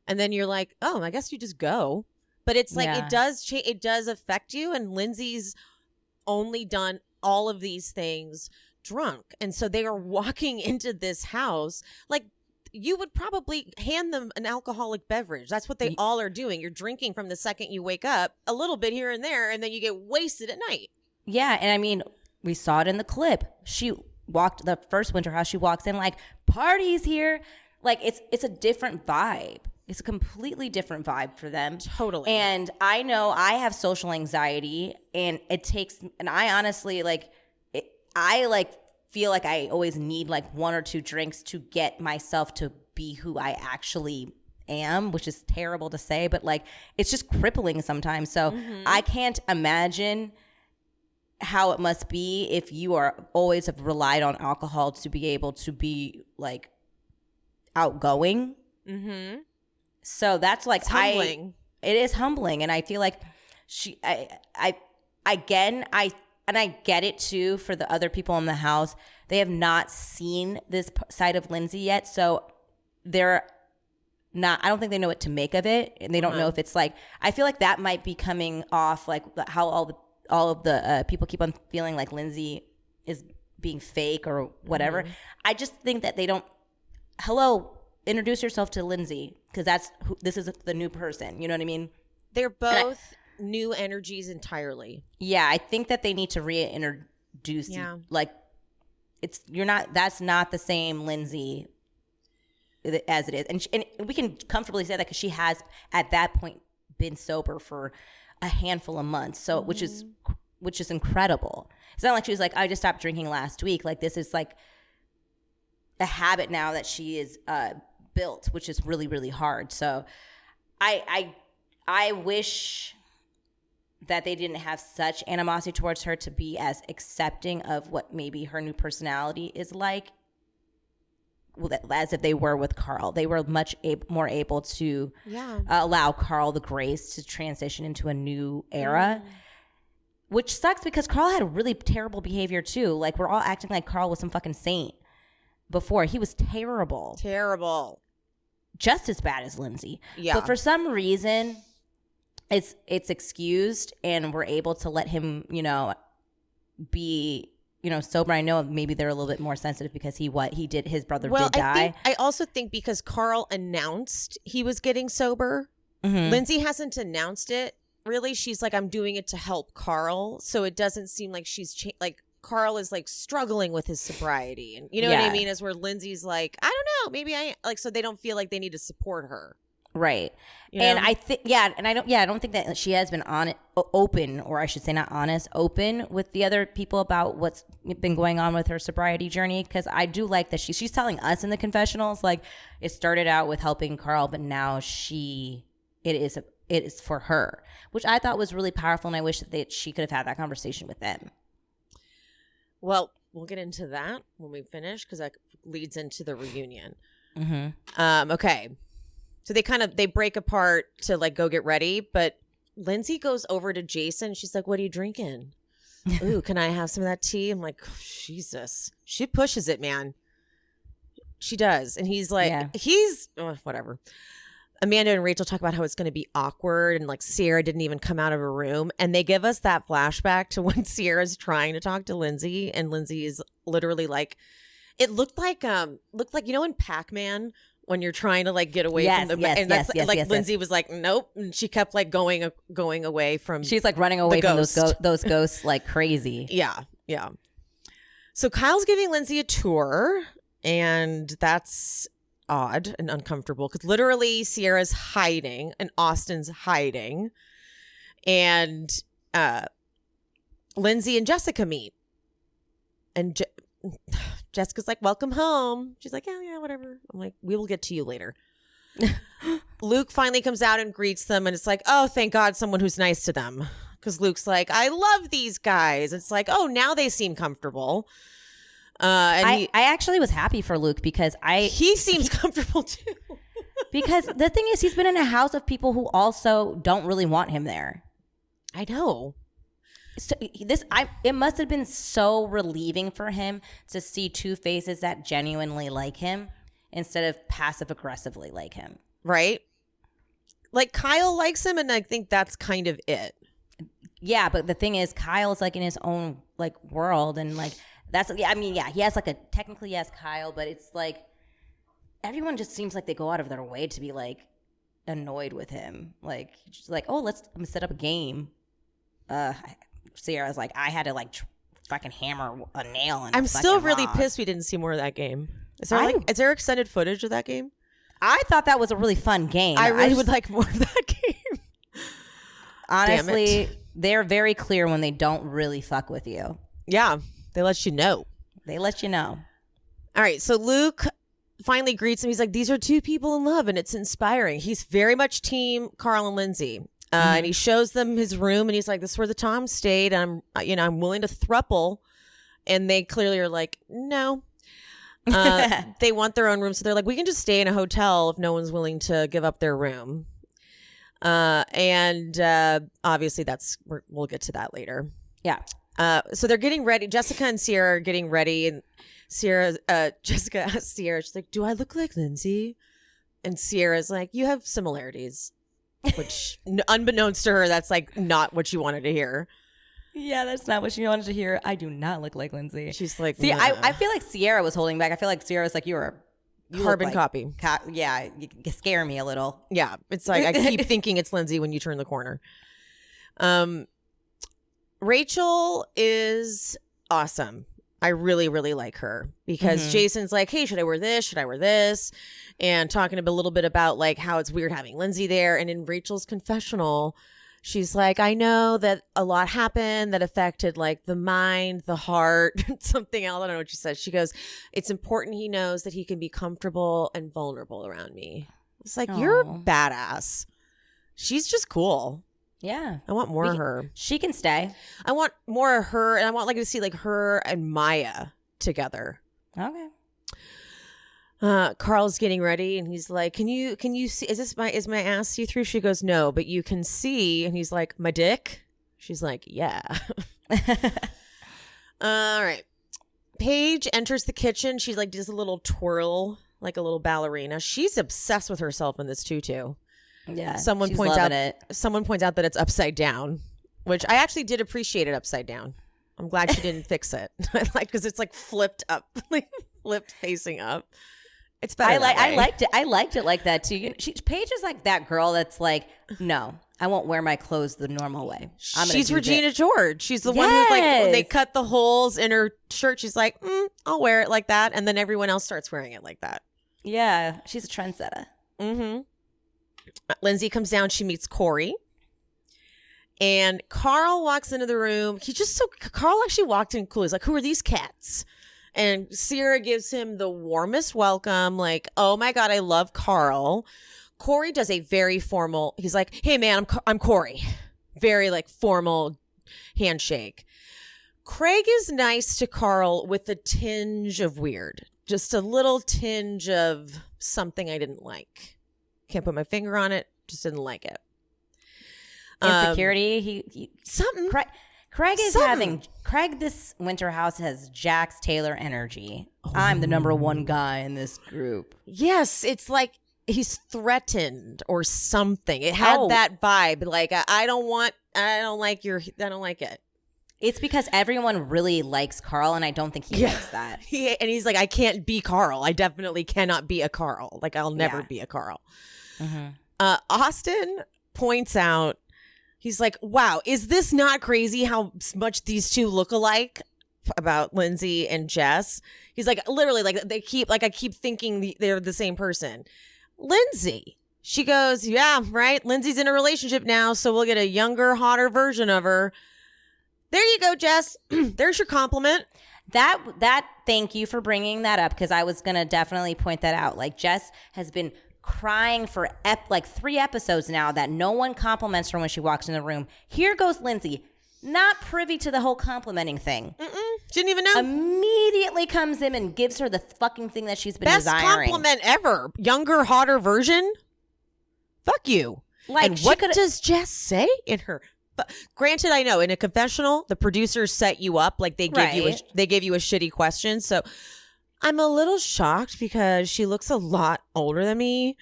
And then you're like, oh, I guess you just go. But it's like, it does change. It does affect you. And Lindsay's only done all of these things drunk. And so they are walking into this house like, you would probably hand them an alcoholic beverage. That's what they all are doing. You're drinking from the second you wake up, a little bit here and there, and then you get wasted at night. Yeah, and I mean, we saw it in the clip. She walked the first winter house. She walks in like, party's here. Like, it's a different vibe. It's a completely different vibe for them. Totally. And I know I have social anxiety, and it takes. And I honestly feel like I always need like one or two drinks to get myself to be who I actually am, which is terrible to say, but like it's just crippling sometimes. So I can't imagine how it must be if you are always have relied on alcohol to be able to be like outgoing. Mm-hmm. So that's like, it's humbling. It is humbling. And I feel like I get it too for the other people in the house. They have not seen this side of Lindsay yet. So they're not, I don't think they know what to make of it. And they don't know if it's like, I feel like that might be coming off like how all of the people keep on feeling like Lindsay is being fake or whatever. I just think that they don't, introduce yourself to Lindsay, because this is the new person. You know what I mean? They're both new energies entirely. Yeah, I think that they need to reintroduce you. Like, that's not the same Lindsay as it is. And we can comfortably say that because she has at that point been sober for a handful of months. So which is incredible. It's not like she was like, I just stopped drinking last week. Like, this is like a habit now that she is built, which is really, really hard. So I wish that they didn't have such animosity towards her to be as accepting of what maybe her new personality is like, as if they were with Carl. They were much more able to allow Carl the grace to transition into a new era, which sucks because Carl had really terrible behavior too. Like, we're all acting like Carl was some fucking saint before. He was terrible. Terrible. Just as bad as Lindsay. Yeah. But for some reason, it's excused, and we're able to let him, be, sober. I know maybe they're a little bit more sensitive because his brother did die. I also think because Carl announced he was getting sober, Lindsay hasn't announced it. Really, she's like, I'm doing it to help Carl. So it doesn't seem like she's like Carl is like struggling with his sobriety, and you know what I mean? As where Lindsay's like, I don't know, maybe I like, so they don't feel like they need to support her. Right. You know? And I think, I don't think that she has been open, or I should say not honest, open with the other people about what's been going on with her sobriety journey. Cause I do like that she's telling us in the confessionals, like, it started out with helping Carl, but now it is for her, which I thought was really powerful. And I wish that she could have had that conversation with them. Well, we'll get into that when we finish, because that leads into the reunion. Okay. So they break apart to like go get ready, but Lindsay goes over to Jason. She's like, what are you drinking? Ooh, can I have some of that tea? I'm like, oh, Jesus. She pushes it, man. She does. And he's like, whatever. Amanda and Rachel talk about how it's going to be awkward and like Sierra didn't even come out of her room. And they give us that flashback to when Sierra's trying to talk to Lindsay and Lindsay is literally like, it looked like in Pac-Man when you're trying to like get away from the Lindsay was like, nope. And she kept like going away from. She's like running away from those ghosts like crazy. Yeah. Yeah. So Kyle's giving Lindsay a tour and that's odd and uncomfortable because literally Sierra's hiding and Austen's hiding and Lindsay and Jessica meet and Jessica's like, welcome home. She's like, yeah, whatever. I'm like, we will get to you later. Luke finally comes out and greets them and it's like, oh, thank God someone who's nice to them. Because Luke's like, I love these guys. It's like, oh, now they seem comfortable. And I actually was happy for Luke because he seems comfortable too. Because the thing is, he's been in a house of people who also don't really want him there. I know. So it must have been so relieving for him to see two faces that genuinely like him instead of passive aggressively like him. Right? Like Kyle likes him, and I think that's kind of it. Yeah, but the thing is, Kyle's like in his own like world, and like that's he has like technically yes, Kyle, but it's like everyone just seems like they go out of their way to be like annoyed with him. Like just like, oh, let's set up a game. Sierra's like, I had to like fucking hammer a nail in. I'm still really pissed we didn't see more of that game. Is there extended footage of that game? I thought that was a really fun game. I really would like more of that game. Honestly, they're very clear when they don't really fuck with you. Yeah, they let you know. All right, so Luke finally greets him. He's like, these are two people in love, and it's inspiring. He's very much team Carl and Lindsay. And he shows them his room, and he's like, this is where the Tom stayed. I'm willing to throuple. And they clearly are like, no. They want their own room. So they're like, we can just stay in a hotel if no one's willing to give up their room. And obviously we'll get to that later. Yeah. So they're getting ready. Jessica and Sierra are getting ready. And Jessica asks Sierra, she's like, do I look like Lindsay? And Sierra's like, you have similarities. Which, unbeknownst to her, that's like not what she wanted to hear. Yeah, that's not what she wanted to hear. I do not look like Lindsay. She's like, see, I feel like Sierra was holding back. I feel like Sierra was like, you carbon copy. Yeah, you scare me a little. Yeah, it's like I keep thinking it's Lindsay when you turn the corner. Rachel is awesome. I really, really like her because Jason's like, hey, should I wear this? Should I wear this? And talking a little bit about like how it's weird having Lindsay there. And in Rachel's confessional, she's like, I know that a lot happened that affected like the mind, the heart, something else. I don't know what she says. She goes, it's important he knows that he can be comfortable and vulnerable around me. It's like, you're badass. She's just cool. Yeah. I want more of her. She can stay. I want more of her, and I want like to see like her and Maya together. Okay. Carl's getting ready and he's like, can you see, is my ass see through? She goes, no, but you can see. And he's like, my dick? She's like, yeah. All right. Paige enters the kitchen. She like does a little twirl, like a little ballerina. She's obsessed with herself in this tutu. Yeah. Someone points out that it's upside down, which I actually did appreciate it upside down. I'm glad she didn't fix it. Because it's like flipped up, like flipped facing up. It's better. I liked it. I liked it like that too. Paige is like that girl that's like, no, I won't wear my clothes the normal way. She's Regina George. She's the one who's like, when they cut the holes in her shirt, she's like, I'll wear it like that. And then everyone else starts wearing it like that. Yeah. She's a trendsetter. Mm-hmm. Lindsay comes down. She meets Corey. And Carl walks into the room. Carl actually walked in cool. He's like, who are these cats? And Sierra gives him the warmest welcome. Like, oh my God, I love Carl. Corey does a very formal, he's like, hey man, I'm Corey. Very like formal handshake. Craig is nice to Carl with a tinge of weird. Just a little tinge of something I didn't like. Can't put my finger on it. Just didn't like it. Insecurity. Something. Craig is having. Craig this winter house has Jax Taylor energy. Oh. I'm the number one guy in this group. Yes, it's like he's threatened or something. It had that vibe. Like, I don't like it. It's because everyone really likes Carl, and I don't think he likes that. And he's like, I can't be Carl. I definitely cannot be a Carl. Like, I'll never be a Carl. Mm-hmm. Austen points out, he's like, wow, is this not crazy how much these two look alike? About Lindsay and Jess. He's like, literally, like, I keep thinking they're the same person. Lindsay, she goes, yeah, right. Lindsay's in a relationship now, so we'll get a younger, hotter version of her. There you go, Jess. There's your compliment. That thank you for bringing that up, because I was going to definitely point that out. Like, Jess has been crying for 3 episodes now that no one compliments her when she walks in the room. Here goes Lindsay, not privy to the whole complimenting thing. Didn't even know. Immediately comes in and gives her the fucking thing that she's been desiring. Best compliment ever. Younger, hotter version. Fuck you. Like, and what does Jess say in her? But granted, I know in a confessional, the producers set you up, like they give you a shitty question. So I'm a little shocked because she looks a lot older than me.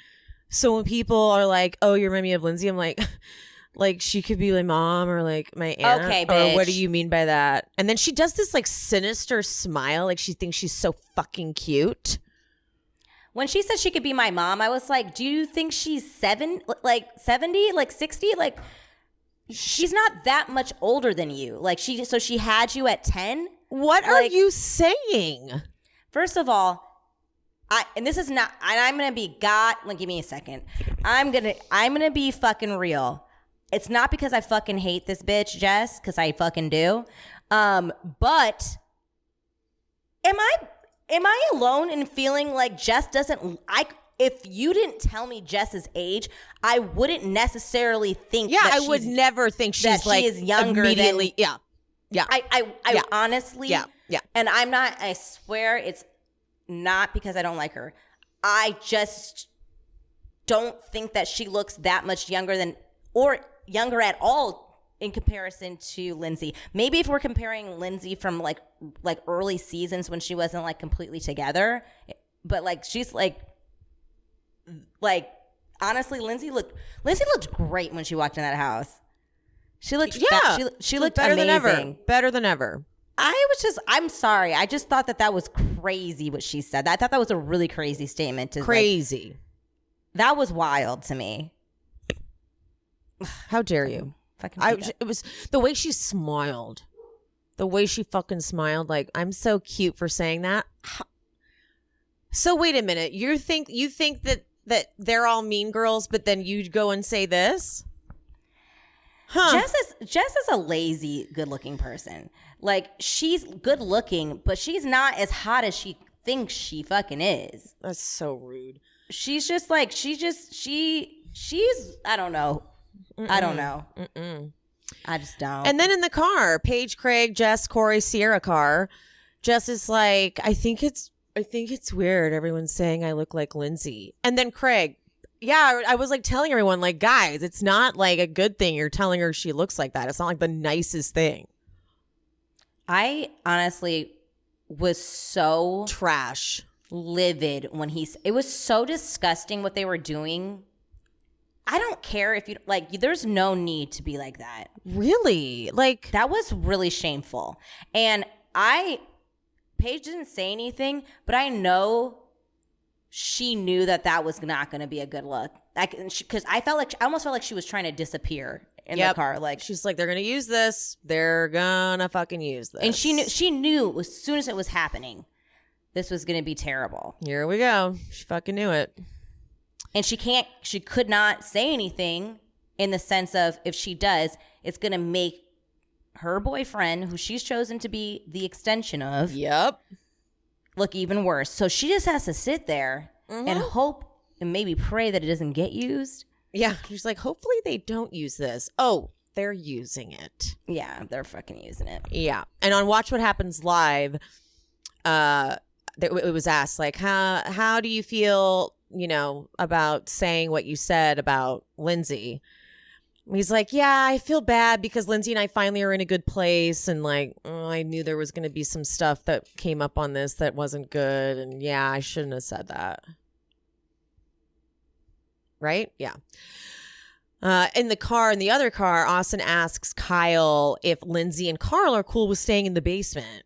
So when people are like, "Oh, you remind me of Lindsay," I'm like, she could be my mom or like my aunt. Okay, bitch. Or what do you mean by that? And then she does this like sinister smile, like she thinks she's so fucking cute. When she said she could be my mom, I was like, "Do you think she's 70, like 60, like?" She's not that much older than you. Like, she had you at 10? What are you saying? First of all, I'm gonna be give me a second. I'm gonna be fucking real. It's not because I fucking hate this bitch, Jess, because I fucking do. But am I alone in feeling like Jess doesn't if you didn't tell me Jess's age, I wouldn't necessarily think I would never think she's like she is younger immediately. Than, yeah. I honestly, yeah. And I swear it's not because I don't like her. I just don't think that she looks that much younger than, or younger at all in comparison to Lindsay. Maybe if we're comparing Lindsay from like early seasons when she wasn't like completely together, but like she's like honestly, Lindsay looked great when she walked in that house. She looked she looked better amazing. than ever. Better than ever. I'm sorry. I just thought that was crazy what she said. I thought that was a really crazy statement. Crazy. That was wild to me. How dare you? It was the way she smiled. The way she fucking smiled. Like, I'm so cute for saying that. So wait a minute. You think that they're all mean girls, but then you go and say this? Huh. Jess is a lazy, good-looking person. Like, she's good-looking, but she's not as hot as she thinks she fucking is. That's so rude. She's just like, she's I don't know. I don't know. I just don't. And then in the car, Paige, Craig, Jess, Corey, Sierra car, Jess is like, I think it's weird. Everyone's saying I look like Lindsay. And then Craig, I was like telling everyone, like, guys, it's not like a good thing you're telling her she looks like that. It's not like the nicest thing. I honestly was so trash, livid when it was so disgusting what they were doing. I don't care if you like, there's no need to be like that. Really? Like, that was really shameful. And Paige didn't say anything, but I know she knew that was not going to be a good look. Because I almost felt like she was trying to disappear in the car. Like, she's like, they're going to use this. They're going to fucking use this. And she knew as soon as it was happening, this was going to be terrible. Here we go. She fucking knew it. And she could not say anything in the sense of, if she does, it's going to make her boyfriend, who she's chosen to be the extension of, look even worse. So she just has to sit there and hope and maybe pray that it doesn't get used. Yeah. She's like, hopefully they don't use this. Oh, they're using it. Yeah, they're fucking using it. Yeah. And on Watch What Happens Live, it was asked, like, how do you feel, about saying what you said about Lindsay? He's like, yeah, I feel bad because Lindsay and I finally are in a good place. And like, I knew there was going to be some stuff that came up on this that wasn't good. And yeah, I shouldn't have said that. right? Yeah. In the other car, Austen asks Kyle if Lindsay and Carl are cool with staying in the basement.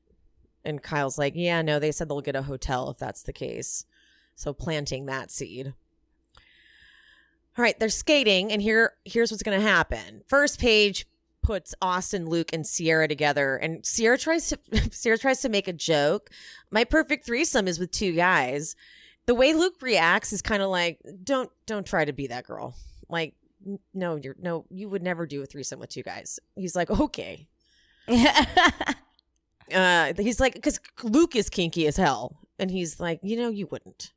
And Kyle's like, yeah, no, they said they'll get a hotel if that's the case. So planting that seed. All right, they're skating, and here's what's going to happen. First page puts Austen, Luke, and Sierra together, and Sierra tries to make a joke. My perfect threesome is with 2 guys. The way Luke reacts is kind of like, don't try to be that girl. Like, no, you would never do a threesome with 2 guys. He's like, okay. He's like, because Luke is kinky as hell, and he's like, you wouldn't.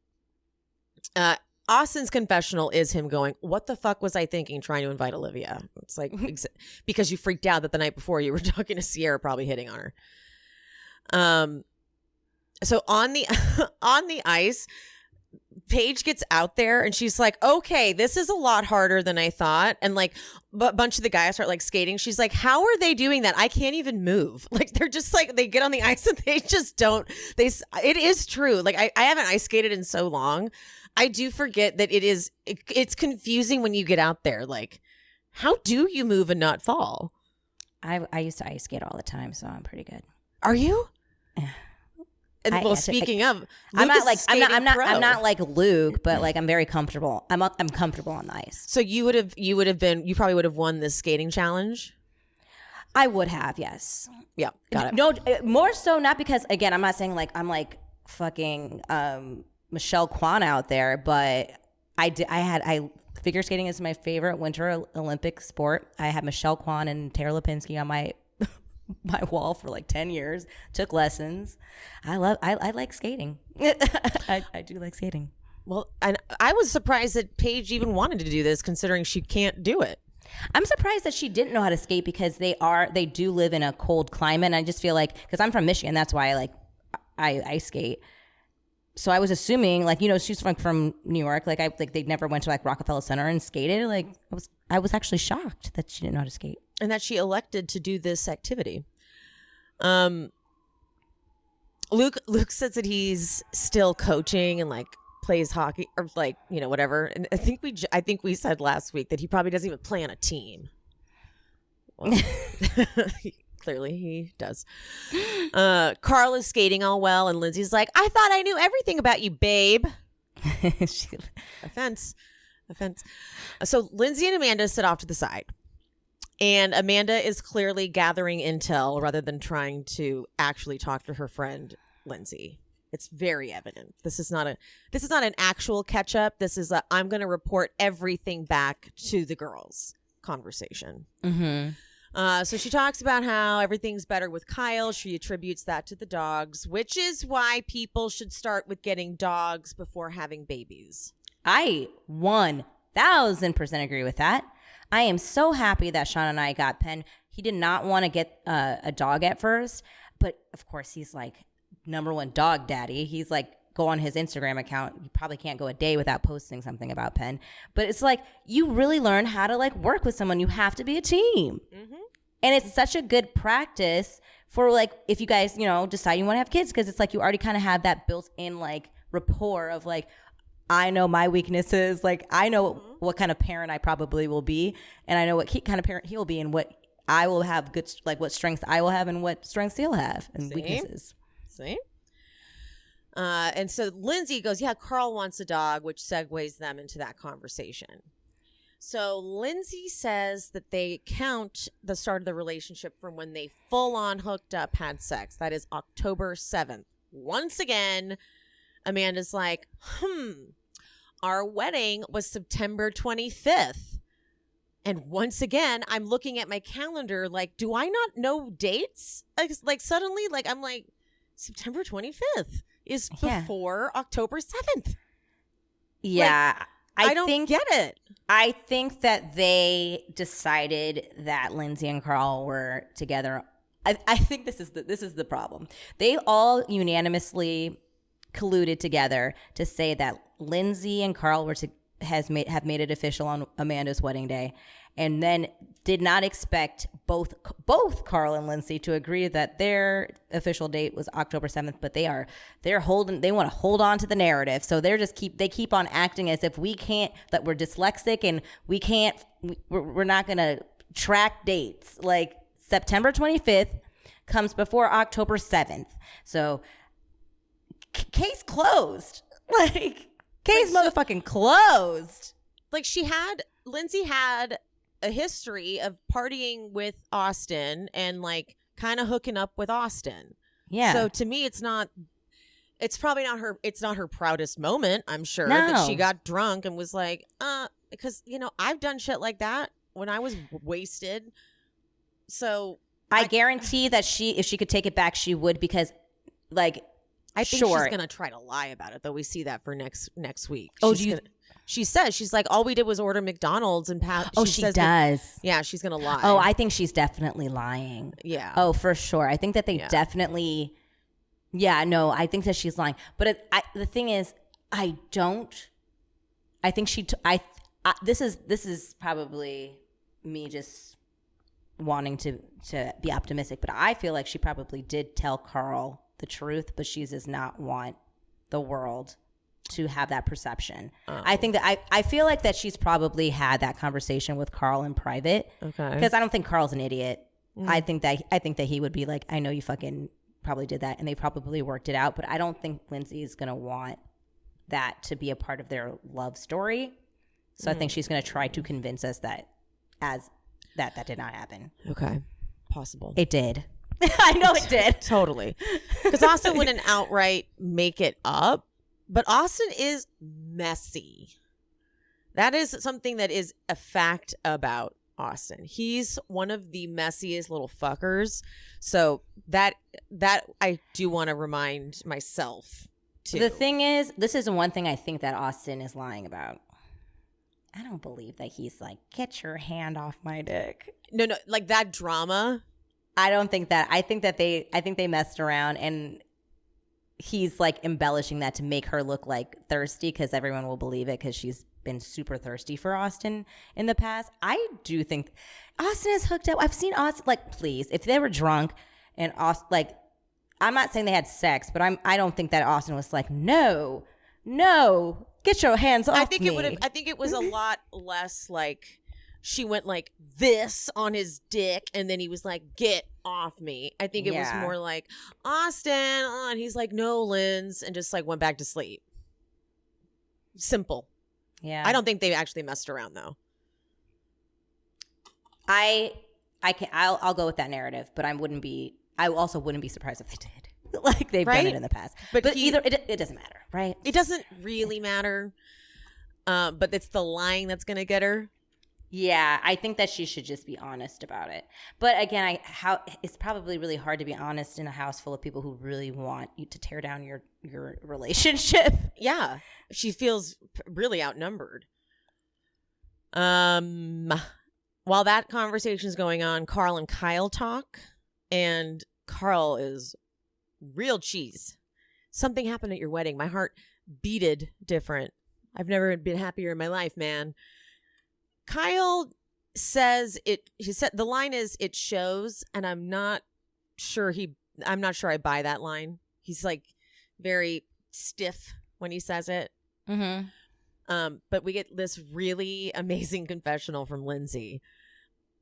Austen's confessional is him going, what the fuck was I thinking trying to invite Olivia? It's like, because you freaked out that the night before you were talking to Sierra, probably hitting on her. So on the ice, Paige gets out there and she's like, okay, this is a lot harder than I thought. And like a bunch of the guys start like skating. She's like, how are they doing that? I can't even move. Like, they're just like, they get on the ice and they just don't. It is true. Like, I haven't ice skated in so long. I do forget that it's confusing when you get out there. Like, how do you move and not fall? I used to ice skate all the time, so I'm pretty good. Are you? And speaking of, Luke I'm not like I'm not like Luke, but like I'm very comfortable. I'm comfortable on the ice. So you probably would have won this skating challenge. I would have, yes. Yeah, got it. No, more so not because, again, I'm not saying like I'm like fucking Michelle Kwan out there, but figure skating is my favorite winter Olympic sport. I had Michelle Kwan and Tara Lipinski on my wall for like 10 years. Took lessons. I like skating. I do like skating. Well, and I was surprised that Paige even wanted to do this, considering she can't do it. I'm surprised that she didn't know how to skate because they do live in a cold climate. And I just feel like, because I'm from Michigan, that's why I skate. So I was assuming, like, she's from New York. Like, they never went to like Rockefeller Center and skated. Like, I was actually shocked that she didn't know how to skate and that she elected to do this activity. Luke says that he's still coaching and like plays hockey or like whatever. And I think we said last week that he probably doesn't even play on a team. Well, clearly he does. Carl is skating all well, and Lindsay's like, I thought I knew everything about you, babe. Offense. So Lindsay and Amanda sit off to the side, and Amanda is clearly gathering intel rather than trying to actually talk to her friend Lindsay. It's very evident. This is not an actual catch up. This is I'm going to report everything back to the girls conversation. Mm-hmm. So she talks about how everything's better with Kyle. She attributes that to the dogs, which is why people should start with getting dogs before having babies. I 1000% agree with that. I am so happy that Sean and I got Penn. He did not want to get a dog at first, but of course he's like #1 dog daddy. He's like, go on his Instagram account. You probably can't go a day without posting something about Penn. But it's like, you really learn how to like work with someone. You have to be a team. Mm-hmm. And it's such a good practice for like, if you guys, decide you want to have kids, because it's like you already kind of have that built in like rapport of like, I know my weaknesses. Like, I know what kind of parent I probably will be. And I know what kind of parent he'll be, and what I will have good, like what strengths I will have and what strengths he'll have and weaknesses. See? And so Lindsay goes, yeah, Carl wants a dog, which segues them into that conversation. So Lindsay says that they count the start of the relationship from when they full on hooked up, had sex. That is October 7th. Once again, Amanda's like, our wedding was September 25th. And once again, I'm looking at my calendar like, do I not know dates? Like suddenly, like I'm like, September 25th is before October 7th. Yeah. Like, I don't get it. I think that they decided that Lindsay and Carl were together. I think this is the problem. They all unanimously colluded together to say that Lindsay and Carl have made it official on Amanda's wedding day, and then did not expect both Carl and Lindsay to agree that their official date was October 7th, but they want to hold on to the narrative. So they keep on acting as if that we're dyslexic and we're not going to track dates. Like September 25th comes before October 7th. So case closed. Like case motherfucking closed. Like Lindsay had a history of partying with Austen and like kind of hooking up with Austen. Yeah. So to me, it's probably not her proudest moment. I'm sure that she got drunk and was like, because I've done shit like that when I was wasted. So I guarantee that if she could take it back, she would, because like, I think she's gonna try to lie about it, though. We see that for next week. She says, she's like, all we did was order McDonald's and Pat. She does. Yeah, she's going to lie. Oh, I think she's definitely lying. Yeah. Oh, for sure. I think that they definitely. Yeah, no, I think that she's lying. But the thing is, I think this is probably me just wanting to be optimistic, but I feel like she probably did tell Carl the truth, but she does not want the world to have that perception. I think that I feel like that she's probably had that conversation with Carl in private. Okay. Because I don't think Carl's an idiot. I think that he would be like, I know you fucking probably did that, and they probably worked it out, but I don't think Lindsay is gonna want that to be a part of their love story. So I think she's gonna try to convince us that that did not happen. Okay. Possible. It did. I know it did. Totally. Because Austen wouldn't outright make it up. But Austen is messy. That is something that is a fact about Austen. He's one of the messiest little fuckers. So that I do want to remind myself too. The thing is, this is one thing I think that Austen is lying about. I don't believe that he's like, get your hand off my dick. No, like that drama. I don't think that. I think they messed around, and he's like embellishing that to make her look like thirsty, because everyone will believe it because she's been super thirsty for Austen in the past. I do think Austen is hooked up. I've seen Austen, like, please, if they were drunk and Austen, like, I'm not saying they had sex, but I don't think that Austen was like, no, get your hands off me. I think it was a lot less like she went like this on his dick, and then he was like, get off me. I think it was more like, Austen, and he's like, no, Linz, and just like went back to sleep. Simple. Yeah. I don't think they actually messed around though. I'll go with that narrative, but I also wouldn't be surprised if they did. Like they've done it in the past. But either it doesn't matter, right? It doesn't really matter. But it's the lying that's gonna get her. Yeah, I think that she should just be honest about it. But again, it's probably really hard to be honest in a house full of people who really want you to tear down your relationship. Yeah, she feels really outnumbered. While that conversation is going on, Carl and Kyle talk, and Carl is real cheese. Something happened at your wedding. My heart beated different. I've never been happier in my life, man. Kyle says the line is, it shows, and I'm not sure I buy that line. He's like very stiff when he says it. Mm-hmm. But we get this really amazing confessional from Lindsay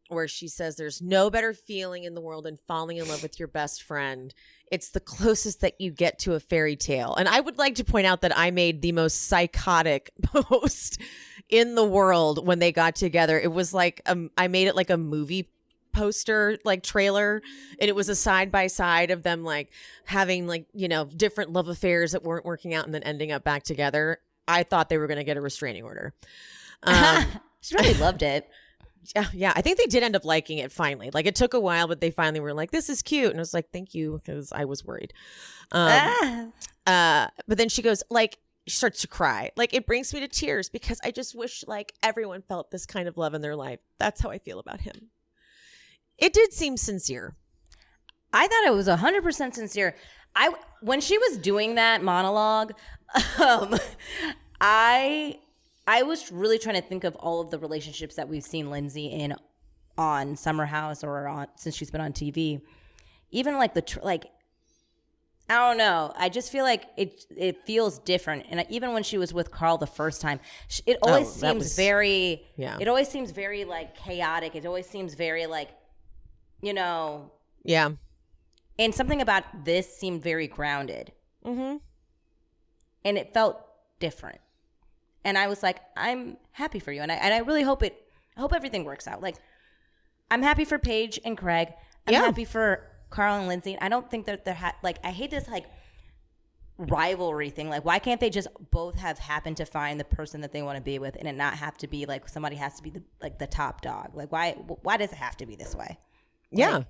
where she says there's no better feeling in the world than falling in love with your best friend. It's the closest that you get to a fairy tale. And I would like to point out that I made the most psychotic post in the world when they got together. It was like, I made it like a movie poster, like trailer. And it was a side by side of them like having like, different love affairs that weren't working out and then ending up back together. I thought they were going to get a restraining order. She really loved it. Yeah, I think they did end up liking it finally. Like it took a while, but they finally were like, "This is cute," and I was like, "Thank you," because I was worried. But then she goes, like, she starts to cry. Like it brings me to tears because I just wish like everyone felt this kind of love in their life. That's how I feel about him. It did seem sincere. I thought it was 100% sincere. When she was doing that monologue, I I was really trying to think of all of the relationships that we've seen Lindsay in on Summer House or on since she's been on TV. Even like I don't know. I just feel like it feels different. And even when she was with Carl the first time, it always seems very It always seems very like chaotic. It always seems very like, you know. Yeah. And something about this seemed very grounded. Mm-hmm. And it felt different. And I was like, I'm happy for you. And I really hope everything works out. Like, I'm happy for Paige and Craig. I'm happy for Carl and Lindsay. I don't think that they're I hate this like rivalry thing. Like, why can't they just both have happened to find the person that they want to be with and it not have to be like somebody has to be the top dog? Like, why does it have to be this way? Yeah.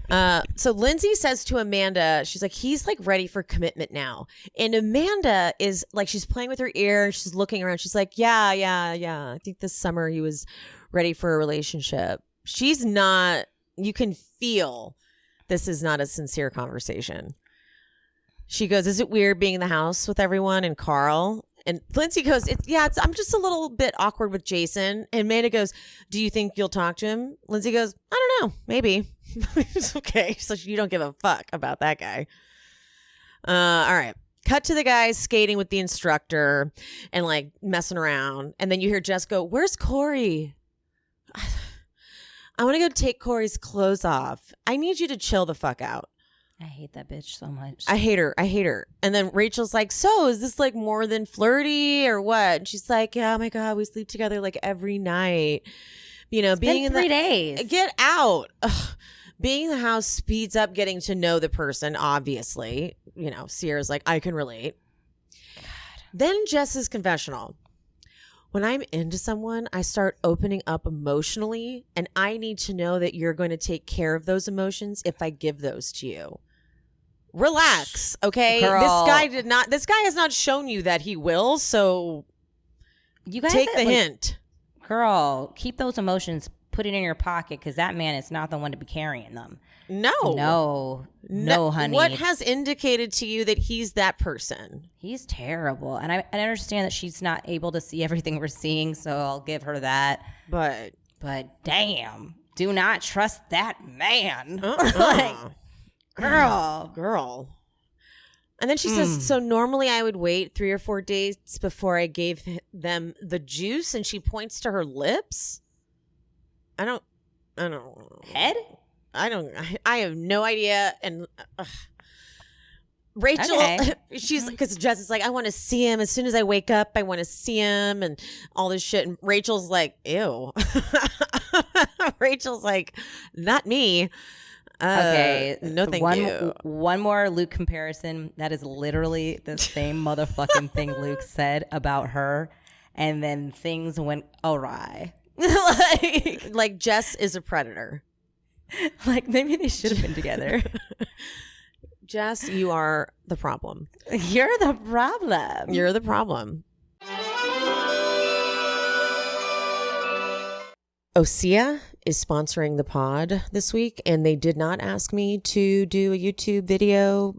Like, so Lindsay says to Amanda, she's like, he's like ready for commitment now. And Amanda is like, she's playing with her ear. She's looking around. She's like, yeah. I think this summer he was ready for a relationship. She's not, you can feel this is not a sincere conversation. She goes, is it weird being in the house with everyone and Carl? And Lindsay goes, I'm just a little bit awkward with Jason. And Amanda goes, do you think you'll talk to him? Lindsay goes, I don't know, maybe. It's okay. So you don't give a fuck about that guy. All right. Cut to the guys skating with the instructor and like messing around. And then you hear Jess go, where's Corey? I want to go take Corey's clothes off. I need you to chill the fuck out. I hate that bitch so much. I hate her. And then Rachel's like, so is this like more than flirty or what? And she's like, yeah, oh my God, we sleep together like every night. You know, being in 3 days. Get out. Ugh. Being in the house speeds up getting to know the person, obviously. You know, Sierra's like, I can relate. God. Then Jess's confessional. When I'm into someone, I start opening up emotionally, and I need to know that you're going to take care of those emotions if I give those to you. Relax, okay? Girl. This guy has not shown you that he will, so you guys take the hint. Girl, keep those emotions, put it in your pocket, because that man is not the one to be carrying them. No, honey. What has indicated to you that he's that person? He's terrible. And I understand that she's not able to see everything we're seeing, so I'll give her that. But damn, do not trust that man. Like, girl. And then she says, so normally I would wait 3 or 4 days before I gave them the juice, and she points to her lips. I don't Head? I have no idea. And Rachel, she's because Jess is like, I want to see him as soon as I wake up. I want to see him and all this shit. And Rachel's like, ew. Rachel's like, not me. Okay. No, thank you. One more Luke comparison. That is literally the same motherfucking thing Luke said about her. And then things went awry. like Jess is a predator. Like, maybe they should have been together. Jess, you are the problem. You're the problem. You're the problem. Osea is sponsoring the pod this week, and they did not ask me to do a YouTube video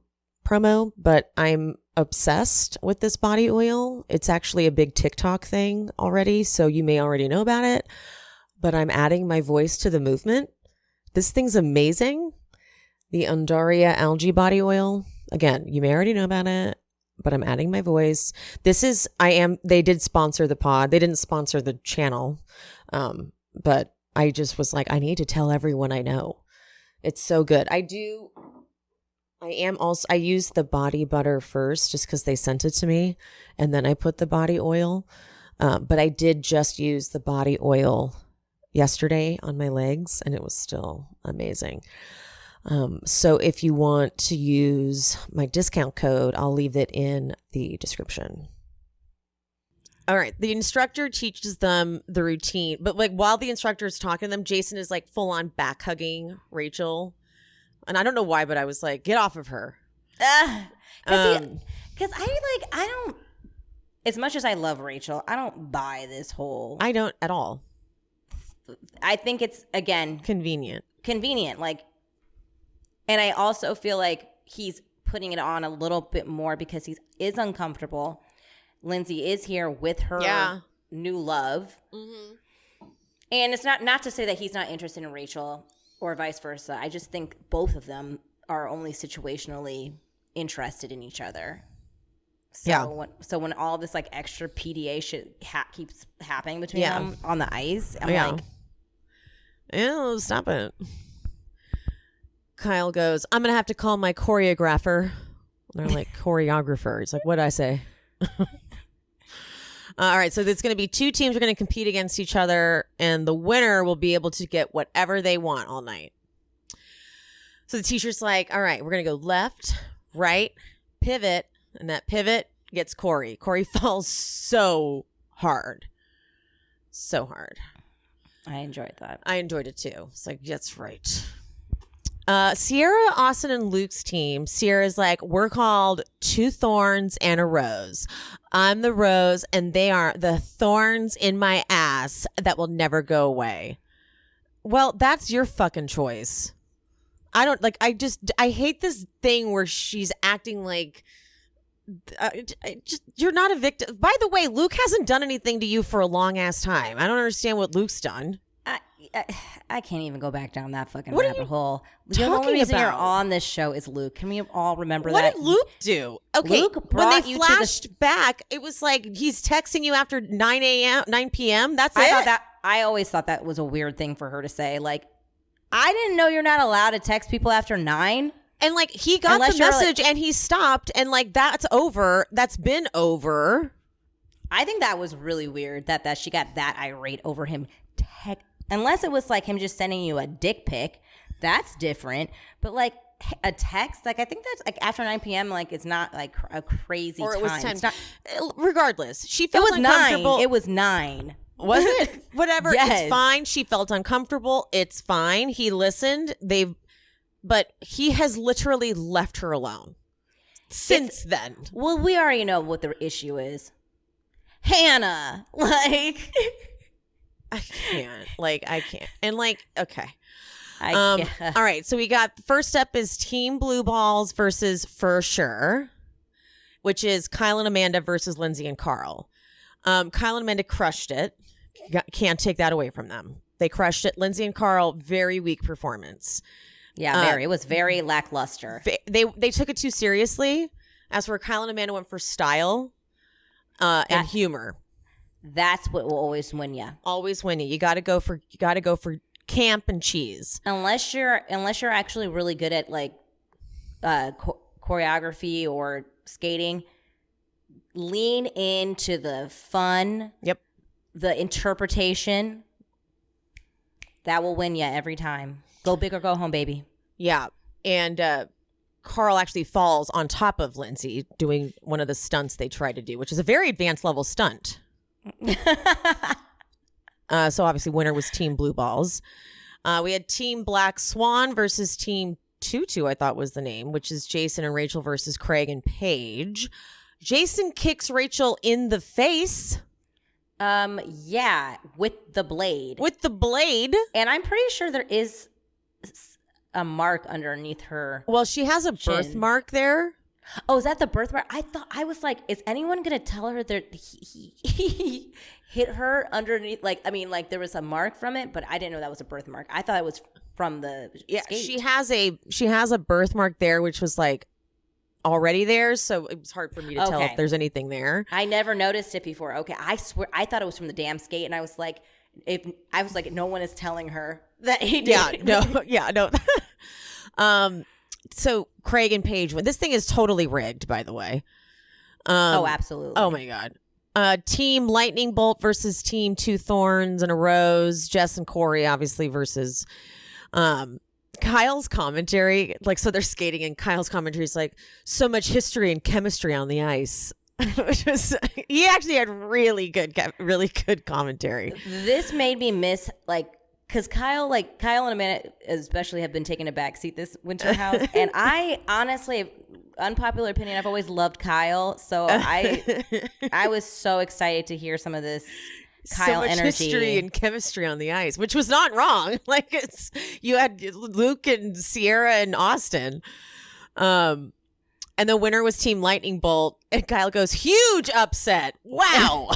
promo, but I'm obsessed with this body oil. It's actually a big TikTok thing already, so you may already know about it, but I'm adding my voice to the movement. This thing's amazing. The Andrea algae body oil. Again, you may already know about it, but I'm adding my voice. They did sponsor the pod. They didn't sponsor the channel. But I just was like, I need to tell everyone I know. It's so good. I use the body butter first just because they sent it to me. And then I put the body oil. But I did just use the body oil yesterday on my legs, and it was still amazing. So if you want to use my discount code, I'll leave it in the description. All right. The instructor teaches them the routine, but like while the instructor is talking to them, Jason is like full on back hugging Rachel. And I don't know why, but I was like, get off of her. Because I don't, as much as I love Rachel, I don't buy this whole. I don't at all. I think it's, again, convenient. Like, and I also feel like he's putting it on a little bit more because he is uncomfortable. Lindsay is here with her new love. Mm-hmm. And it's not to say that he's not interested in Rachel or vice versa. I just think both of them are only situationally interested in each other. So when all this like extra PDA shit keeps happening between them on the ice, I'm like, ew, stop it. Kyle goes, I'm gonna have to call my choreographer. They're like, choreographer. He's like, what'd I say? All right, so there's going to be 2 teams are going to compete against each other, and the winner will be able to get whatever they want all night. So the teacher's like, all right, we're going to go left, right, pivot, and that pivot gets Corey. Corey falls so hard. So hard. I enjoyed that. I enjoyed it too. It's like, that's right. Sierra, Austen, and Luke's team. Sierra's like, we're called 2 thorns and a rose. I'm the rose, and they are the thorns in my ass that will never go away. Well, that's your fucking choice. I hate this thing where she's acting like, you're not a victim. By the way, Luke hasn't done anything to you for a long ass time. I don't understand what Luke's done. I can't even go back down that fucking What are rabbit you hole. The talking only reason you're about? on this show is Luke. Can we all remember What that? did Luke do? Okay, Luke when brought they you flashed back, it was like he's texting you after 9 p.m. That's it. I always thought that was a weird thing for her to say. Like, I didn't know you're not allowed to text people after 9. And like he got Unless the you're, message and he stopped, and like that's over. That's been over. I think that was really weird that she got that irate over him. Unless it was like him just sending you a dick pic, that's different. But like a text, like I think that's like after 9 p.m. Like it's not like a crazy Or it was 10. It's not, Regardless, she it felt was uncomfortable. 9. It was 9. Was it? Whatever. Yes. It's fine. She felt uncomfortable. It's fine. He listened. But he has literally left her alone since then. Well, we already know what the issue is. Hannah, like I can't. I can't. And okay. I All right. So we got first up is Team Blue Balls versus For Sure, which is Kyle and Amanda versus Lindsay and Carl. Kyle and Amanda crushed it. Can't take that away from them. They crushed it. Lindsay and Carl, very weak performance. Yeah, very. It was very lackluster. They took it too seriously. As for Kyle and Amanda went for style and humor. That's what will always win you. Always win you. You got to go for camp and cheese. Unless you're actually really good at like choreography or skating, lean into the fun. Yep. The interpretation. That will win you every time. Go big or go home, baby. Yeah. And Carl actually falls on top of Lindsay doing one of the stunts they tried to do, which is a very advanced level stunt. So obviously winner was Team Blue Balls. We had Team Black Swan versus Team Tutu, I thought was the name, which is Jason and Rachel versus Craig and Paige. Jason kicks Rachel in the face. Yeah, with the blade. And I'm pretty sure there is a mark underneath her. Well, she has a birthmark there. Oh, is that the birthmark? I was like, is anyone going to tell her that he hit her underneath? There was a mark from it, but I didn't know that was a birthmark. I thought it was from the skate. She has a birthmark there, which was like already there, so it was hard for me to tell if there's anything there. I never noticed it before. Okay, I swear I thought it was from the damn skate, and I was like, no one is telling her that he did. No. So Craig and Paige win. This thing is totally rigged, by the way. Absolutely. Oh my god. Team Lightning Bolt versus Team Two Thorns and a Rose. Jess and Corey, obviously, versus Kyle's commentary. So they're skating, and Kyle's commentary is like, so much history and chemistry on the ice. He actually had really good commentary. This made me miss because Kyle and Amanda especially have been taking a back seat this winter house, and I honestly, unpopular opinion, I've always loved Kyle, so I was so excited to hear some of this Kyle so much energy. History and chemistry on the ice, which was not wrong. You had Luke and Sierra and Austen. And the winner was Team Lightning Bolt. And Kyle goes, huge upset. Wow.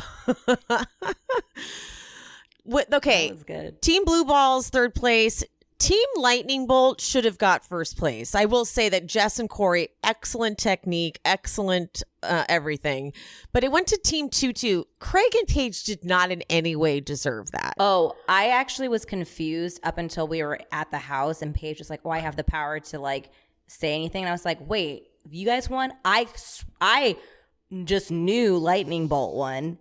Okay. That was good. Team Blue Balls, third place. Team Lightning Bolt should have got first place. I will say that Jess and Corey, excellent technique, excellent everything. But it went to Team Tutu. Craig and Paige did not in any way deserve that. Oh, I actually was confused up until we were at the house and Paige was like, oh, I have the power to like say anything. And I was like, wait, you guys won? I just knew Lightning Bolt won.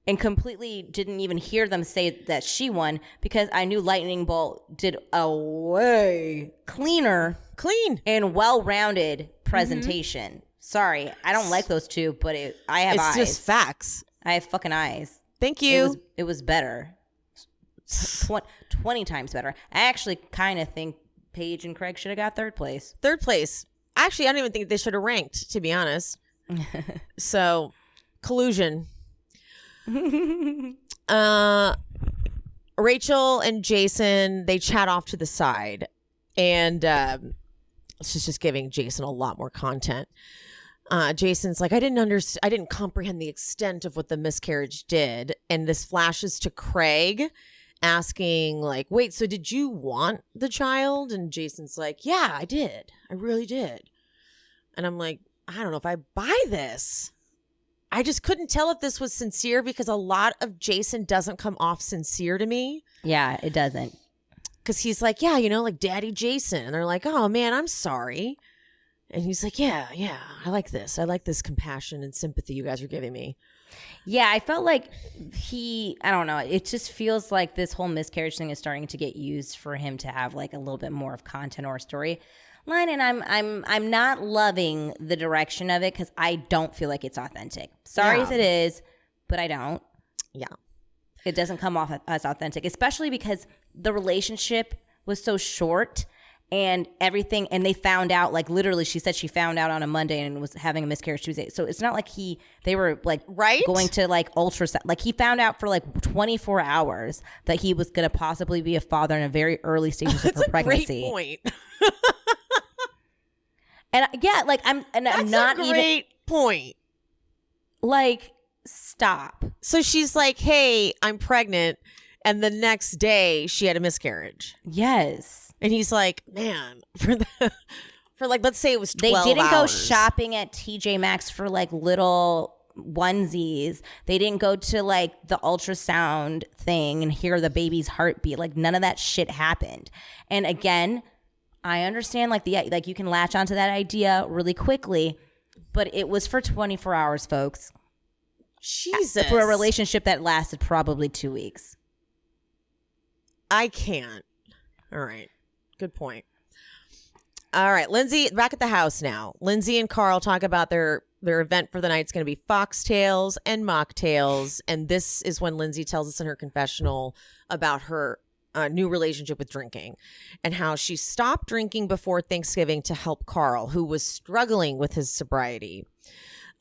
And completely didn't even hear them say that she won because I knew Lightning Bolt did a way clean and well-rounded presentation. Sorry, I don't like those two, but I have eyes. It's just facts. I have fucking eyes. Thank you. It was better. 20 times better. I actually kind of think Paige and Craig should have got third place. Third place. Actually, I don't even think they should have ranked, to be honest. So, collusion. Rachel and Jason, they chat off to the side, and she's just giving Jason a lot more content. Jason's like, I didn't comprehend the extent of what the miscarriage did, and this flashes to Craig asking like, wait, so did you want the child? And Jason's like, yeah, I did, I really did. And I'm like, I don't know if I buy this. I just couldn't tell if this was sincere because a lot of Jason doesn't come off sincere to me. Yeah, it doesn't. Because he's like, yeah, like Daddy Jason. And they're like, oh, man, I'm sorry. And he's like, yeah, I like this. I like this compassion and sympathy you guys are giving me. Yeah, I felt like I don't know. It just feels like this whole miscarriage thing is starting to get used for him to have like a little bit more of content or a story line, and I'm not loving the direction of it because I don't feel like it's authentic. Sorry if it is, but I don't. Yeah. It doesn't come off as authentic, especially because the relationship was so short and everything, and they found out, like literally she said she found out on a Monday and was having a miscarriage Tuesday. So it's not like they were like going to like ultrasound. Like he found out for like 24 hours that he was going to possibly be a father in a very early stages of her pregnancy. Great point. And yeah, like I'm not even. Great point. Like, stop. So she's like, "Hey, I'm pregnant," and the next day she had a miscarriage. Yes. And he's like, "Man, for like, let's say it was 12 They didn't hours. go shopping at TJ Maxx for like little onesies. They didn't go to like the ultrasound thing and hear the baby's heartbeat. Like none of that shit happened. And again, I understand like you can latch onto that idea really quickly, but it was for 24 hours, folks. Jesus. For a relationship that lasted probably 2 weeks. I can't. All right. Good point. All right. Lindsay, back at the house now. Lindsay and Carl talk about their event for the night. It's going to be foxtails and mocktails. And this is when Lindsay tells us in her confessional about her new relationship with drinking and how she stopped drinking before Thanksgiving to help Carl, who was struggling with his sobriety.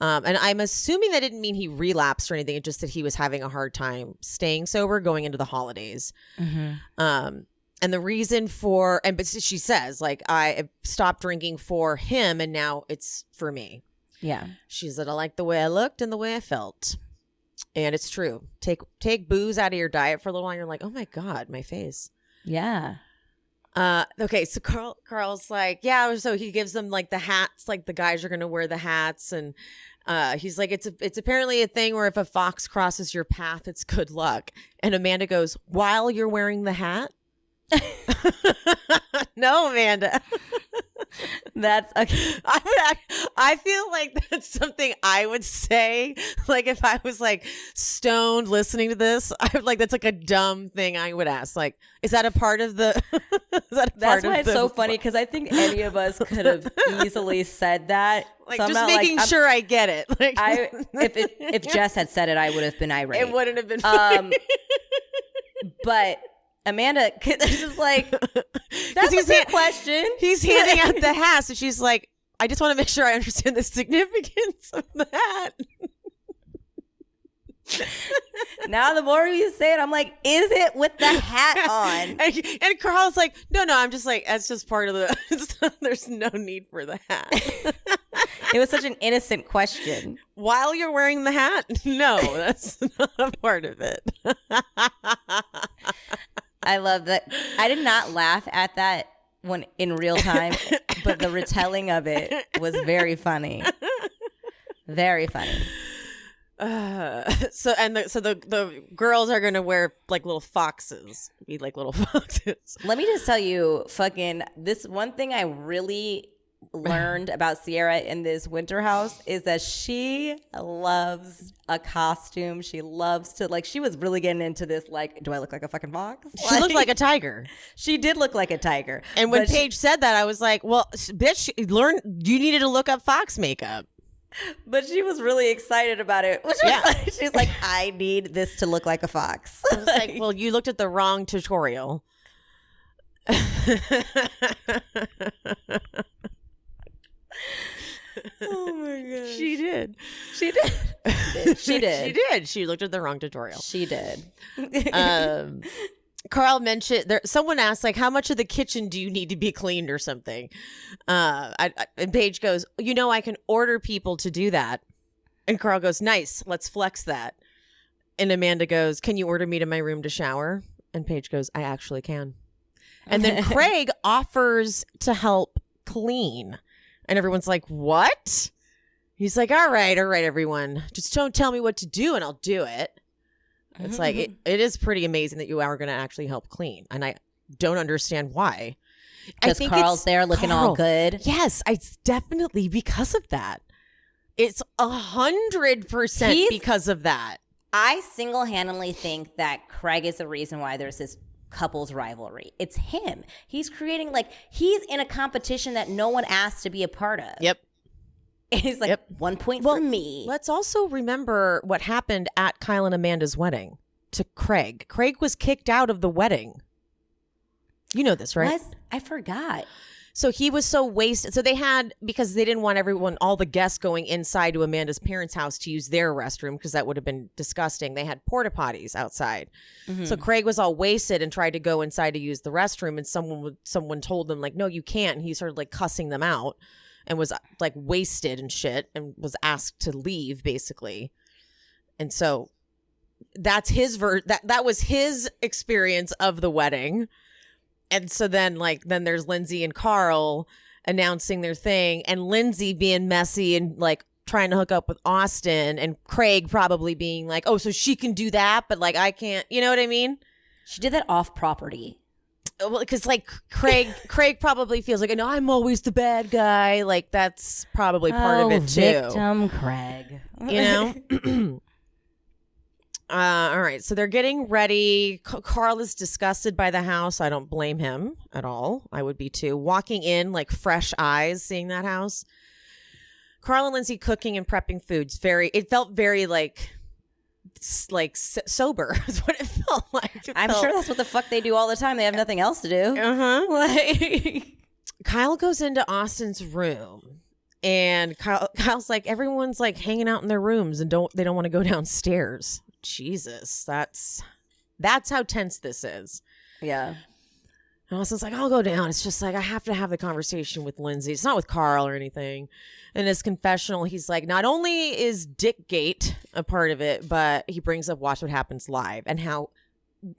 And I'm assuming that didn't mean he relapsed or anything. It's just that he was having a hard time staying sober going into the holidays. Mm-hmm. And the reason but she says, like, I stopped drinking for him and now it's for me. Yeah. She said, I like the way I looked and the way I felt. And it's true. Take booze out of your diet for a little while. And you're like, oh my God, my face. Yeah. Okay. So Carl's like, yeah. So he gives them like the hats, like the guys are going to wear the hats. And he's like, it's apparently a thing where if a fox crosses your path, it's good luck. And Amanda goes, while you're wearing the hat? No, Amanda. That's okay. I feel like that's something I would say. Like if I was like stoned listening to this, I would like that's like a dumb thing I would ask. Like, is that a part of the? That's why it's so funny because I think any of us could have easily said that. Like so just making sure I get it. Like if Jess had said it, I would have been irate. It wouldn't have been funny. But Amanda is just like, that's a good question. He's handing out the hat, so she's like, I just want to make sure I understand the significance of the hat. Now the more you say it, I'm like, is it with the hat on? And Carl's like, no, I'm just like, that's just part of the, there's no need for the hat. It was such an innocent question. While you're wearing the hat? No, that's not a part of it. I love that. I did not laugh at that when in real time, but the retelling of it was very funny. Very funny. So the girls are gonna wear like little foxes, be like little foxes. Let me just tell you, fucking this one thing I really learned about Sierra in this winter house is that she loves a costume. She loves to she was really getting into this. Like, do I look like a fucking fox? She looked like a tiger. She did look like a tiger. And when Paige said that, I was like, well, bitch, you needed to look up fox makeup. But she was really excited about it. She's like, I need this to look like a fox. I was like, well, you looked at the wrong tutorial. Oh my god. She did. She did. She did. She looked at the wrong tutorial. She did. Carl mentioned someone asked like, how much of the kitchen do you need to be cleaned or something? And Paige goes, I can order people to do that. And Carl goes, nice, let's flex that. And Amanda goes, can you order me to my room to shower? And Paige goes, I actually can. And then Craig offers to help clean. And everyone's like, what? He's like, all right, everyone. Just don't tell me what to do and I'll do it. It's like, it is pretty amazing that you are going to actually help clean. And I don't understand why. Because Carl's there looking all good. Yes, it's definitely because of that. It's 100% because of that. I single-handedly think that Craig is the reason why there's this couples rivalry. It's him. He's creating he's in a competition that no one asked to be a part of. Yep. And he's like, 1 point for me. Let's also remember what happened at Kyle and Amanda's wedding to Craig. Craig was kicked out of the wedding. You know this, right? What? I forgot. So he was so wasted. So they had, because they didn't want all the guests going inside to Amanda's parents' house to use their restroom because that would have been disgusting. They had porta potties outside. Mm-hmm. So Craig was all wasted and tried to go inside to use the restroom. And someone told them no, you can't. And he started cussing them out and was wasted and shit and was asked to leave basically. And so that's his that was his experience of the wedding. And so then there's Lindsay and Carl announcing their thing and Lindsay being messy and trying to hook up with Austen and Craig probably being oh, so she can do that, but I can't, you know what I mean? She did that off property. Well, because Craig probably feels no, I'm always the bad guy. That's probably part of it too. Victim Craig. You know? All right, so they're getting ready. Carl is disgusted by the house. I don't blame him at all. I would be too. Walking in fresh eyes, seeing that house. Carl and Lindsay cooking and prepping foods. It felt very sober is what it felt like. I'm sure that's what the fuck they do all the time. They have nothing else to do. Kyle goes into Austen's room. And Kyle's everyone's hanging out in their rooms and they don't want to go downstairs. Jesus, that's how tense this is. Yeah. And Austin's I'll go down. It's just I have to have the conversation with Lindsay. It's not with Carl or anything. In his confessional, he's not only is Dickgate a part of it, but he brings up Watch What Happens Live and how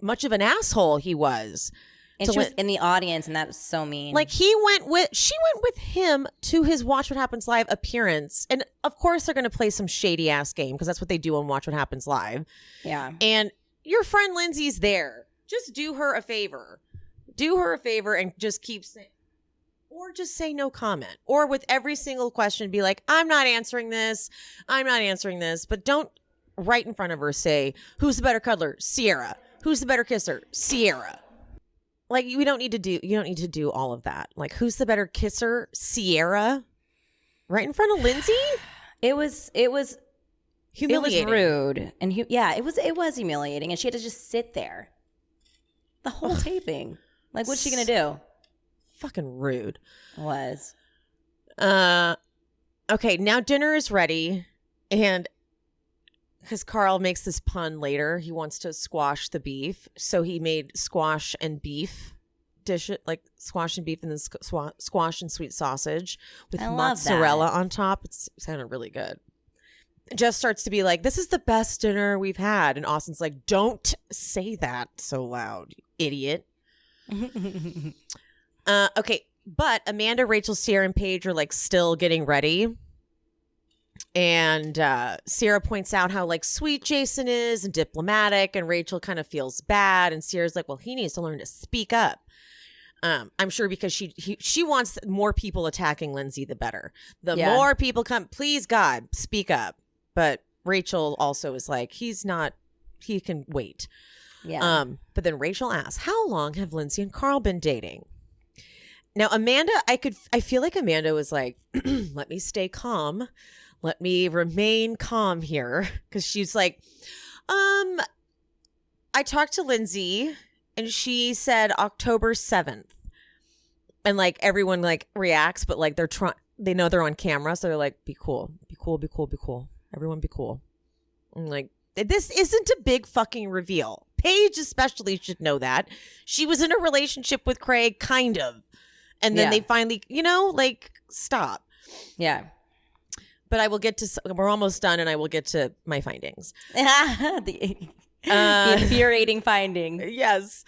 much of an asshole he was. And she was in the audience, and that was so mean. She went with him to his Watch What Happens Live appearance. And of course they're going to play some shady ass game because that's what they do on Watch What Happens Live. Yeah. And your friend Lindsay's there. Just do her a favor. Do her a favor and just keep saying, or just say no comment. Or with every single question, be I'm not answering this. I'm not answering this. But don't right in front of her say, who's the better cuddler? Sierra. Who's the better kisser? Sierra. You don't need to do all of that. Who's the better kisser? Sierra? Right in front of Lindsay? It was humiliating. It was rude. And it was humiliating. And she had to just sit there the whole taping. What's she going to do? Fucking rude. It was. Okay, now dinner is ready. And because Carl makes this pun later, he wants to squash the beef. So he made squash and beef dish it like squash and beef and then squash and sweet sausage with I love mozzarella on top. It's sounded really good. Jess starts to be like, this is the best dinner we've had. And Austen's like, don't say that so loud, you idiot. Okay. But Amanda, Rachel, Sierra, and Paige are like still getting ready. And Sierra points out how like sweet Jason is and diplomatic, and Rachel kind of feels bad. And Sierra's like, well, he needs to learn to speak up. I'm sure because she wants more people attacking Lindsay, the better. The more people come, please God, speak up. But Rachel also is like, he can wait. Yeah. But then Rachel asks, how long have Lindsay and Carl been dating? Now, Amanda, I feel like Amanda was like, let me stay calm. Let me remain calm here. Because she's like, I talked to Lindsay and she said October 7th. And like everyone like reacts, but like they know they're on camera. So they're like, be cool, be cool, be cool, be cool. Everyone be cool. I'm like, this isn't a big fucking reveal. Paige especially should know that. She was in a relationship with Craig, kind of. And then they finally, like, stop. Yeah. But I will get to, we're almost done and I will get to my findings. the infuriating findings. Yes.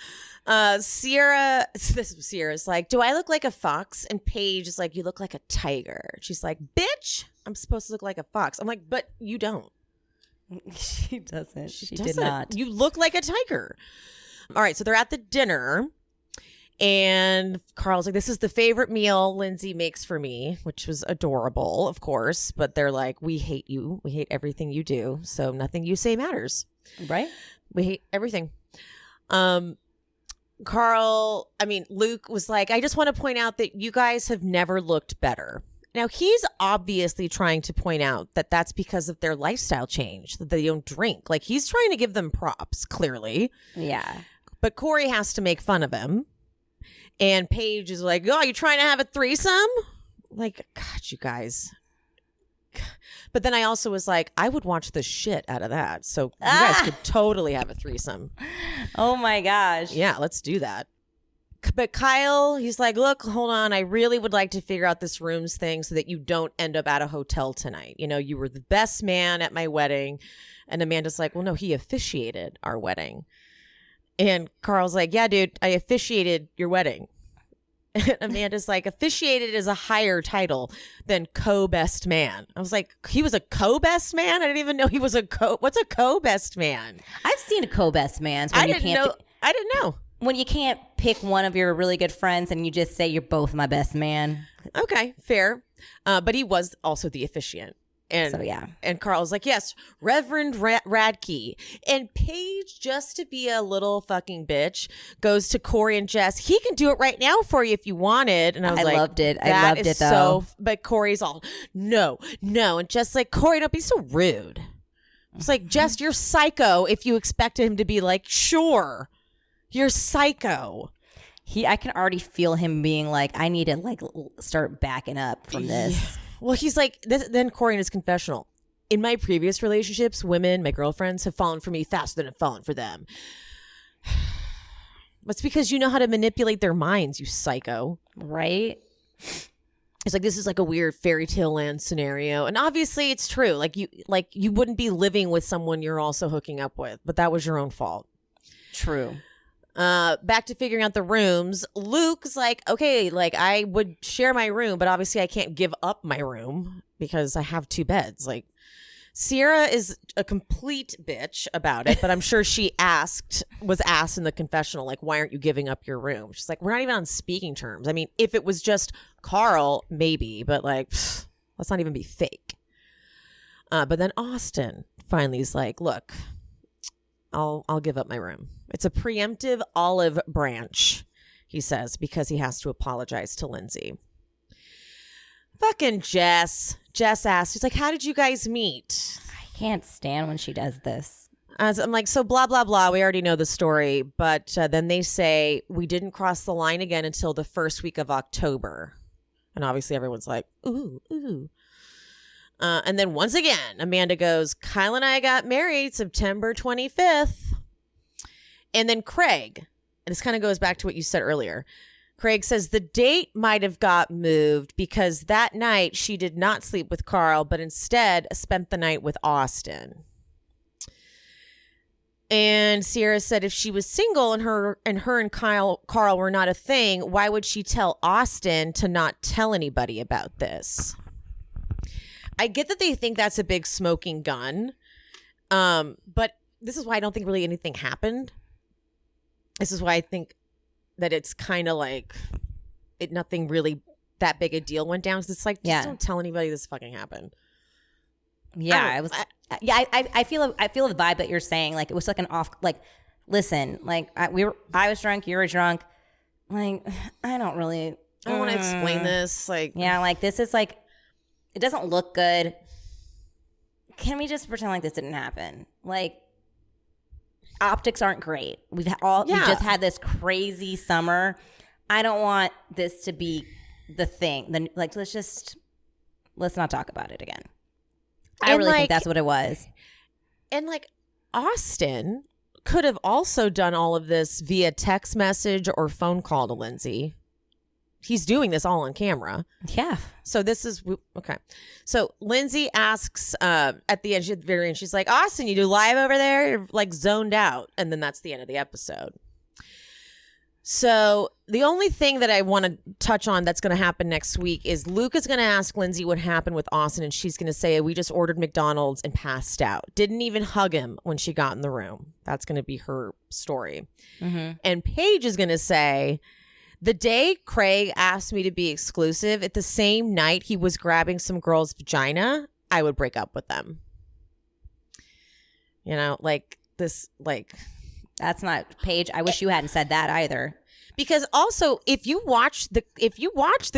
Sierra's like, do I look like a fox? And Paige is like, you look like a tiger. She's like, bitch, I'm supposed to look like a fox. I'm like, but you don't. She doesn't. She doesn't. did not. You look like a tiger. All right. So they're at the dinner. And Carl's like, this is the favorite meal Lindsay makes for me, which was adorable, of course. But they're like, we hate you. We hate everything you do. So nothing you say matters. Right? We hate everything. Luke was like, I just want to point out that you guys have never looked better. Now, he's obviously trying to point out that that's because of their lifestyle change, that they don't drink. Like, he's trying to give them props, clearly. Yeah. But Corey has to make fun of him. And Paige is like, oh, you trying to have a threesome? Like, God, you guys. But then I also was like, I would watch the shit out of that. So you guys could totally have a threesome. Oh, my gosh. Yeah, let's do that. But Kyle, he's like, look, hold on. I really would like to figure out this rooms thing so that you don't end up at a hotel tonight. You were the best man at my wedding. And Amanda's like, well, no, he officiated our wedding. And Carl's like, yeah, dude, I officiated your wedding. And Amanda's like, officiated is a higher title than co-best man. I was like, he was a co-best man? I didn't even know he was what's a co-best man? I've seen a co-best man. I didn't know. When you can't pick one of your really good friends and you just say you're both my best man. Okay, fair. But he was also the officiant. And so, yeah. And Carl's like, yes, Reverend Radke. And Paige, just to be a little fucking bitch, goes to Corey and Jess. He can do it right now for you if you wanted. And I was like, loved it. I loved it, though. But Corey's all, no. And Jess like, Corey, don't be so rude. It's like, Jess, you're psycho if you expected him to be like, sure, you're psycho. I can already feel him being like, I need to like start backing up from this. Yeah. Well, he's like, then Corey in his confessional. In my previous relationships, women, my girlfriends, have fallen for me faster than I've fallen for them. It's because you know how to manipulate their minds, you psycho. Right? It's like, this is like a weird fairy tale land scenario. And obviously it's true. Like you wouldn't be living with someone you're also hooking up with, but that was your own fault. True. Back to figuring out the rooms. Luke's like, okay, like I would share my room, but obviously I can't give up my room because I have 2 beds. Like, Sierra is a complete bitch about it, but I'm sure she was asked in the confessional, like, why aren't you giving up your room? She's like, we're not even on speaking terms. I mean, if it was just Carl, maybe, but like, let's not even be fake. But then Austen finally is like, look, I'll give up my room. It's a preemptive olive branch, he says, because he has to apologize to Lindsay. Fucking Jess. Jess asks, she's like, how did you guys meet? I can't stand when she does this. I'm like, so blah, blah, blah. We already know the story. But then they say, we didn't cross the line again until the first week of October. And obviously everyone's like, ooh, ooh. And then once again, Amanda goes, Kyle and I got married September 25th. And then Craig, and this kind of goes back to what you said earlier. Craig says the date might have got moved because that night she did not sleep with Carl, but instead spent the night with Austen. And Sierra said if she was single and her and Carl were not a thing, why would she tell Austen to not tell anybody about this? I get that they think that's a big smoking gun, but this is why I don't think really anything happened. This is why I think that it's kind of like nothing really that big a deal went down. So it's like, just don't tell anybody this fucking happened. Yeah, I feel the vibe that you're saying. Like it was like an off. Like, listen, like I was drunk, you were drunk. Like I don't want to explain this. Like like this is like it doesn't look good. Can we just pretend like this didn't happen? Like optics aren't great. We just had this crazy summer. I don't want this to be the thing. Then like let's not talk about it again. I really think that's what it was. And like Austen could have also done all of this via text message or phone call to Lindsay. He's doing this all on camera. Yeah. So this is okay. So Lindsay asks at the very end, she's like, Austen, you do live over there? You're like zoned out. And then that's the end of the episode. So the only thing that I want to touch on that's going to happen next week is Luke is going to ask Lindsay what happened with Austen, and she's going to say, we just ordered McDonald's and passed out. Didn't even hug him when she got in the room. That's going to be her story. Mm-hmm. And Paige is going to say, the day Craig asked me to be exclusive, at the same night he was grabbing some girl's vagina, I would break up with them. You know, like this, like... That's not Paige. I wish you hadn't said that either. Because also, if you watch the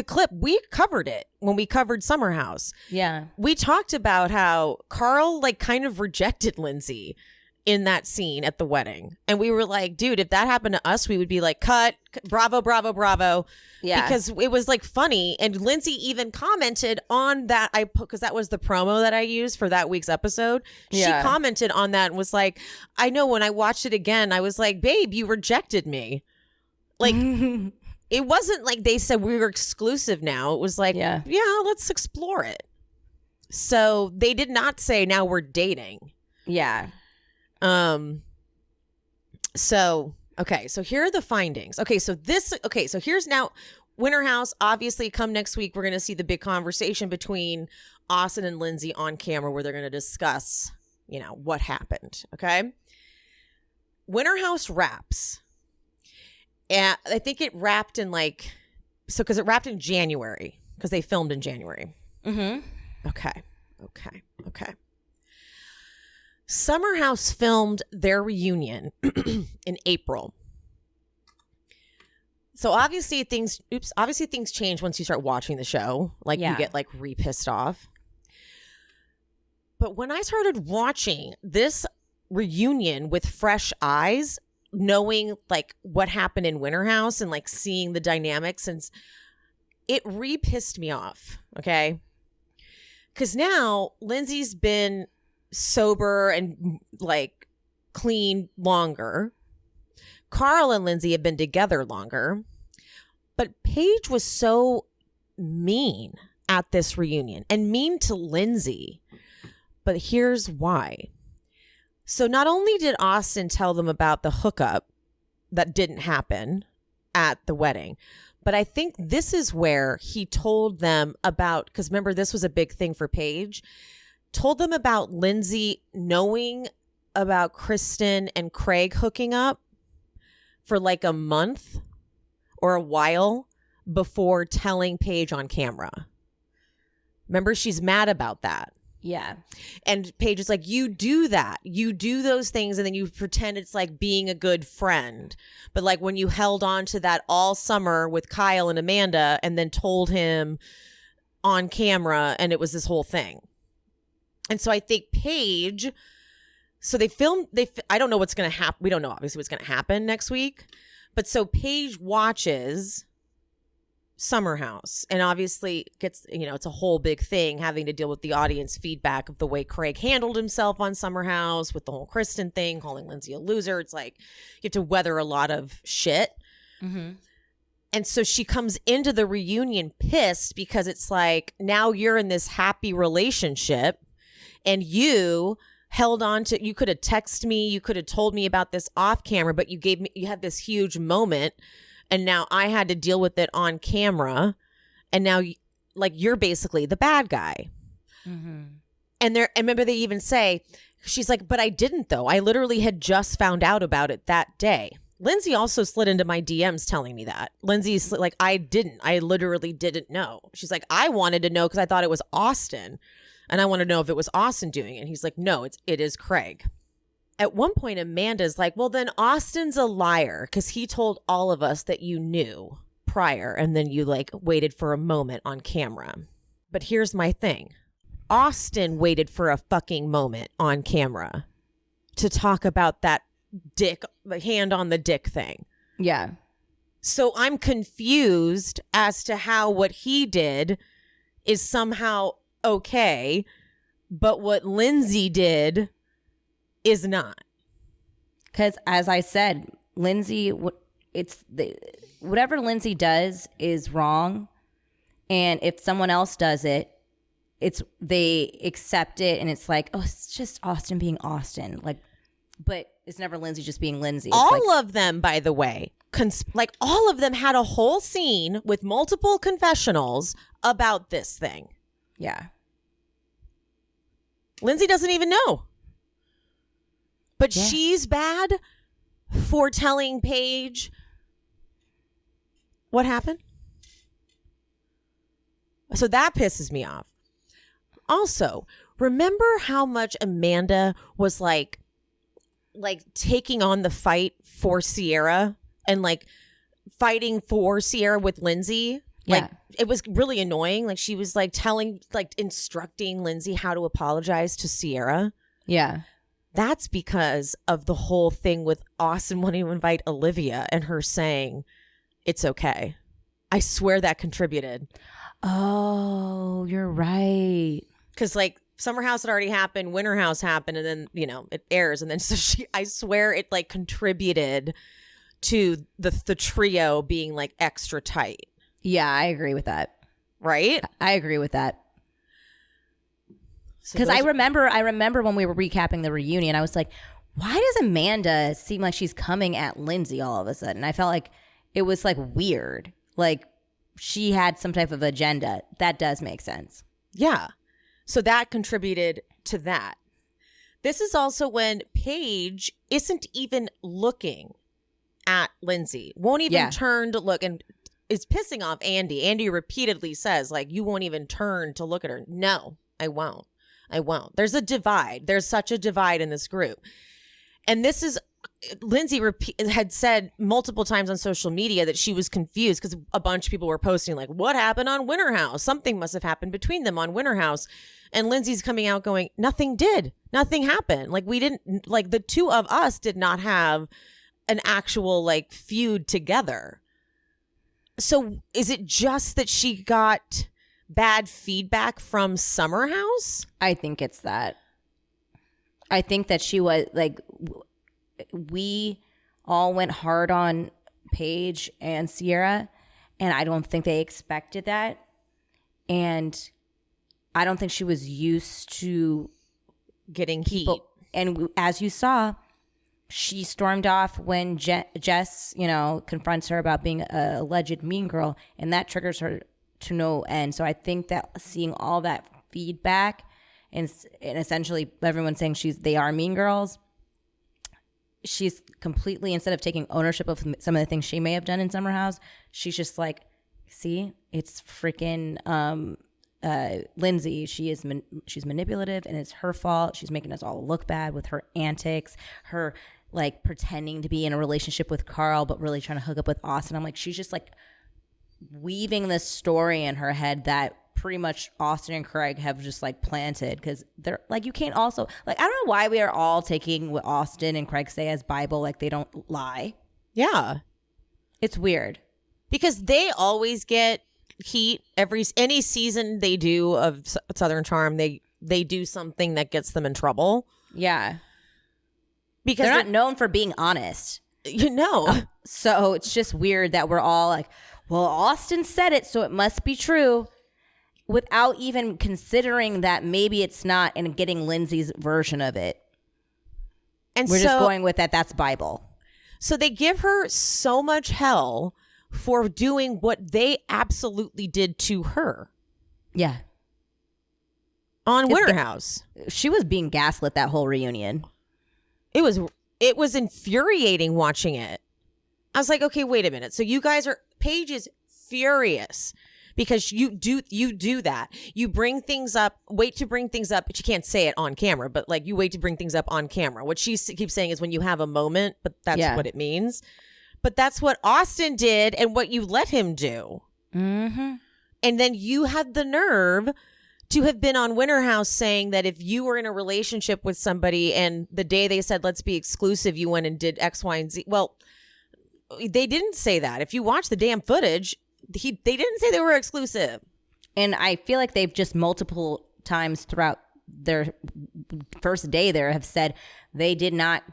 clip, we covered it when we covered Summer House. Yeah, we talked about how Carl like kind of rejected Lindsay in that scene at the wedding, and we were like, dude, if that happened to us, we would be like, cut, bravo, bravo, bravo. Yeah, because it was like funny, and Lindsay even commented on that. Because that was the promo that I used for that week's episode. She commented on that and was like, I know when I watched it again, I was like, babe, you rejected me. Like, it wasn't like they said we were exclusive now. It was like, yeah, let's explore it. So they did not say now we're dating. Yeah. So, okay. So here are the findings. So here's now Winter House. Obviously, come next week, we're going to see the big conversation between Austen and Lindsay on camera where they're going to discuss, you know, what happened. Okay. Winter House wraps. And I think it wrapped in because it wrapped in January because they filmed in January. Mm-hmm. Okay. Summer House filmed their reunion in April. So obviously things change once you start watching the show. Like you get like re-pissed off. But when I started watching this reunion with fresh eyes, knowing like what happened in Winter House and like seeing the dynamics, and it re-pissed me off. Okay. Because now Lindsay's been sober and like clean longer. Carl and Lindsay have been together longer. But Paige was so mean at this reunion and mean to Lindsay. But here's why. So not only did Austen tell them about the hookup that didn't happen at the wedding, but I think this is where he told them about, because remember, this was a big thing for Paige, told them about Lindsay knowing about Kristen and Craig hooking up for like a month or a while before telling Paige on camera. Remember, she's mad about that. Yeah. And Paige is like, you do that. You do those things and then you pretend it's like being a good friend. But like when you held on to that all summer with Kyle and Amanda and then told him on camera and it was this whole thing. And so I think Paige, so I don't know what's going to happen. We don't know obviously what's going to happen next week. But so Paige watches Summer House, and obviously gets, it's a whole big thing having to deal with the audience feedback of the way Craig handled himself on Summer House with the whole Kristen thing, calling Lindsay a loser. It's like you have to weather a lot of shit. Mm-hmm. And so she comes into the reunion pissed because it's like, now you're in this happy relationship and you held on to, you could have texted me, you could have told me about this off camera, but you had this huge moment. And now I had to deal with it on camera. And now, like, you're basically the bad guy. Mm-hmm. And I remember they even say, she's like, but I didn't, though. I literally had just found out about it that day. Lindsay also slid into my DMs telling me that. Lindsay's like, I literally didn't know. She's like, I wanted to know because I thought it was Austen. And I want to know if it was Austen doing it. And he's like, no, it is Craig. At one point, Amanda's like, well, then Austen's a liar because he told all of us that you knew prior. And then you like waited for a moment on camera. But here's my thing. Austen waited for a fucking moment on camera to talk about that dick, the hand on the dick thing. Yeah. So I'm confused as to how what he did is somehow okay, but what Lindsay did is not. Because as I said, Lindsay, whatever Lindsay does is wrong, and if someone else does it, they accept it, and it's like, oh, it's just Austen being Austen, like, but it's never Lindsay just being Lindsay. It's all of them, by the way, all of them had a whole scene with multiple confessionals about this thing. Yeah, Lindsay doesn't even know. But she's bad for telling Paige what happened. So that pisses me off. Also, remember how much Amanda was like taking on the fight for Sierra and like fighting for Sierra with Lindsay? Yeah. Like, it was really annoying. Like, she was like instructing Lindsay how to apologize to Sierra. Yeah. That's because of the whole thing with Austen wanting to invite Olivia and her saying, it's okay. I swear that contributed. Oh, you're right. Because like Summer House had already happened, Winter House happened, and then, it airs. And then so I swear it like contributed to the trio being like extra tight. Yeah, I agree with that. Right? I agree with that. Because I remember when we were recapping the reunion, I was like, why does Amanda seem like she's coming at Lindsay all of a sudden? I felt like it was like weird. Like she had some type of agenda. That does make sense. Yeah. So that contributed to that. This is also when Paige isn't even looking at Lindsay. Won't even turn to look, and is pissing off Andy. Andy repeatedly says, like, you won't even turn to look at her. No, I won't. There's a divide. There's such a divide in this group. And this is, Lindsay had said multiple times on social media that she was confused because a bunch of people were posting like, what happened on Winter House? Something must have happened between them on Winter House. And Lindsay's coming out going, nothing did. Nothing happened. Like, we didn't, like, the two of us did not have an actual like feud together. So is it just that she got bad feedback from Summer House? I think it's that. I think that she was like, we all went hard on Paige and Sierra, and I don't think they expected that. And I don't think she was used to getting heat. And as you saw, she stormed off when Jess, confronts her about being an alleged mean girl, and that triggers her to no end. So I think that seeing all that feedback and essentially everyone saying they are mean girls, she's completely, instead of taking ownership of some of the things she may have done in Summer House, she's just like, see, it's freaking Lindsay. She's manipulative, and it's her fault. She's making us all look bad with her antics, her like pretending to be in a relationship with Carl but really trying to hook up with Austen. I'm like, she's just like weaving this story in her head that pretty much Austen and Craig have just like planted, because they're like, you can't also like, I don't know why we are all taking what Austen and Craig say as Bible, like they don't lie. Yeah, it's weird because they always get heat. Any season they do of Southern Charm, they do something that gets them in trouble. Yeah. Because they're not known for being honest. You know. So it's just weird that we're all like, well, Austen said it, so it must be true, without even considering that maybe it's not, and getting Lindsay's version of it. And we're just going with that. That's Bible. So they give her so much hell for doing what they absolutely did to her. Yeah. On Winter House. She was being gaslit that whole reunion. It was infuriating watching it. I was like, okay, wait a minute. So you guys Paige is furious because you do that. You bring things up, wait to bring things up, but you can't say it on camera, but like you wait to bring things up on camera. What she keeps saying is when you have a moment, but that's what it means. But that's what Austen did and what you let him do. Mm-hmm. And then you had the nerve to have been on Winter House saying that if you were in a relationship with somebody and the day they said, let's be exclusive, you went and did X, Y, and Z. Well, they didn't say that. If you watch the damn footage, they didn't say they were exclusive. And I feel like they've just multiple times throughout their first day there have said they do not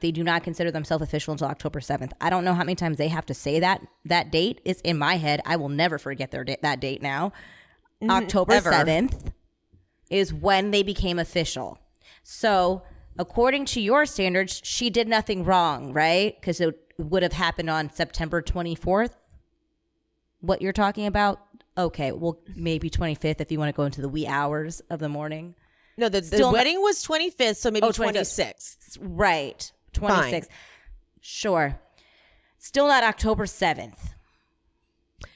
consider themselves official until October 7th. I don't know how many times they have to say that date. It's in my head. I will never forget that date now. October 7th is when they became official. So according to your standards, she did nothing wrong, right? Because it would have happened on September 24th. What you're talking about? Okay, well, maybe 25th if you want to go into the wee hours of the morning. No, the wedding was 25th, so maybe 26th. Right, 26th. Fine. Sure. Still not October 7th.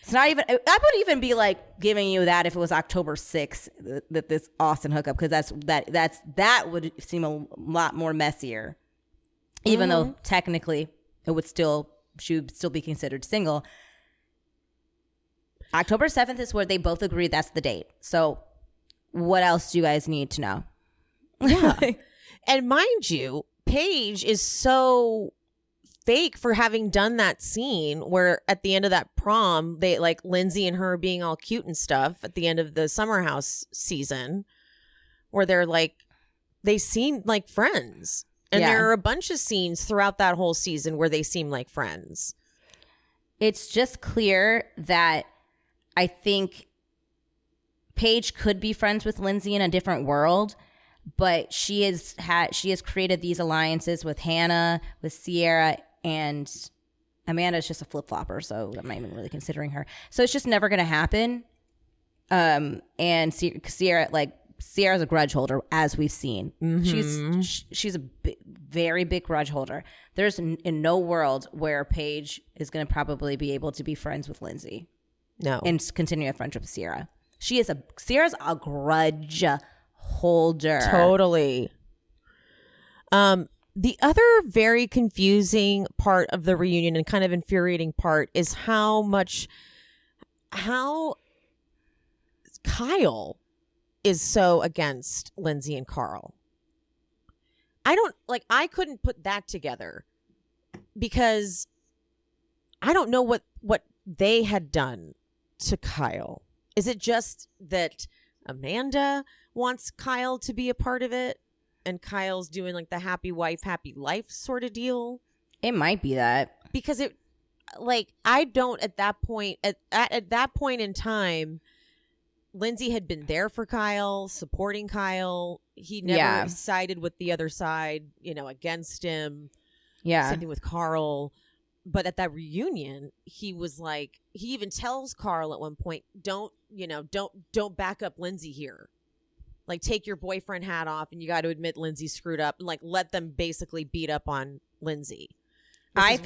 It's not even, I would even be like giving you that if it was October 6th, that this Austen hookup, because that would seem a lot more messier. Even though technically she would still be considered single. October 7th is where they both agree that's the date. So what else do you guys need to know? Yeah. And mind you, Paige is so fake for having done that scene where at the end of that prom, they like Lindsay and her being all cute and stuff at the end of the Summer House season, where they seem like friends. And there are a bunch of scenes throughout that whole season where they seem like friends. It's just clear that I think Paige could be friends with Lindsay in a different world, but she has created these alliances with Hannah, with Sierra, and Amanda's just a flip-flopper, so I'm not even really considering her. So it's just never going to happen. And Sierra's a grudge holder, as we've seen. Mm-hmm. She's a very big grudge holder. There's in no world where Paige is going to probably be able to be friends with Lindsay. No. And continue a friendship with Sierra. Sierra's a grudge holder. Totally. The other very confusing part of the reunion and kind of infuriating part is how Kyle is so against Lindsay and Carl. I couldn't put that together because I don't know what they had done to Kyle. Is it just that Amanda wants Kyle to be a part of it and Kyle's doing like the happy wife, happy life sort of deal? It might be that. Because I don't at that point, at that point in time, Lindsay had been there for Kyle, supporting Kyle. He never sided with the other side, against him. Yeah. Same thing with Carl. But at that reunion, he was like, he even tells Carl at one point, don't back up Lindsay here. Like, take your boyfriend hat off and you got to admit Lindsay screwed up and like let them basically beat up on Lindsay. Go ahead. I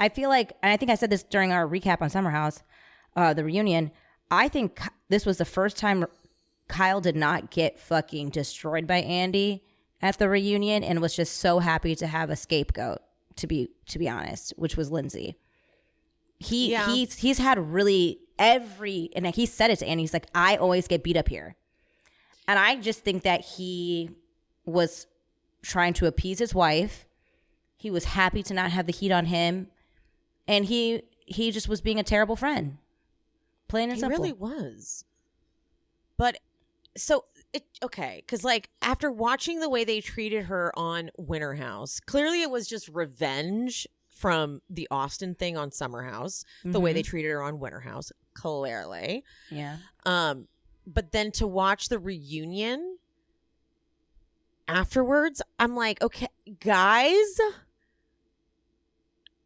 feel like, and I think I said this during our recap on Summer House, the reunion. I think this was the first time Kyle did not get fucking destroyed by Andy at the reunion and was just so happy to have a scapegoat, to be honest, which was Lindsay. He's had really and he said it to Andy. He's like, I always get beat up here. And I just think that he was trying to appease his wife. He was happy to not have the heat on him. And he just was being a terrible friend. Plain and He simple. really was. But so okay, because like after watching the way they treated her on Winter House, clearly it was just revenge from the Austen thing on Summer House. The way they treated her on Winter House, clearly. Yeah. But then to watch the reunion afterwards, I'm like, okay, guys.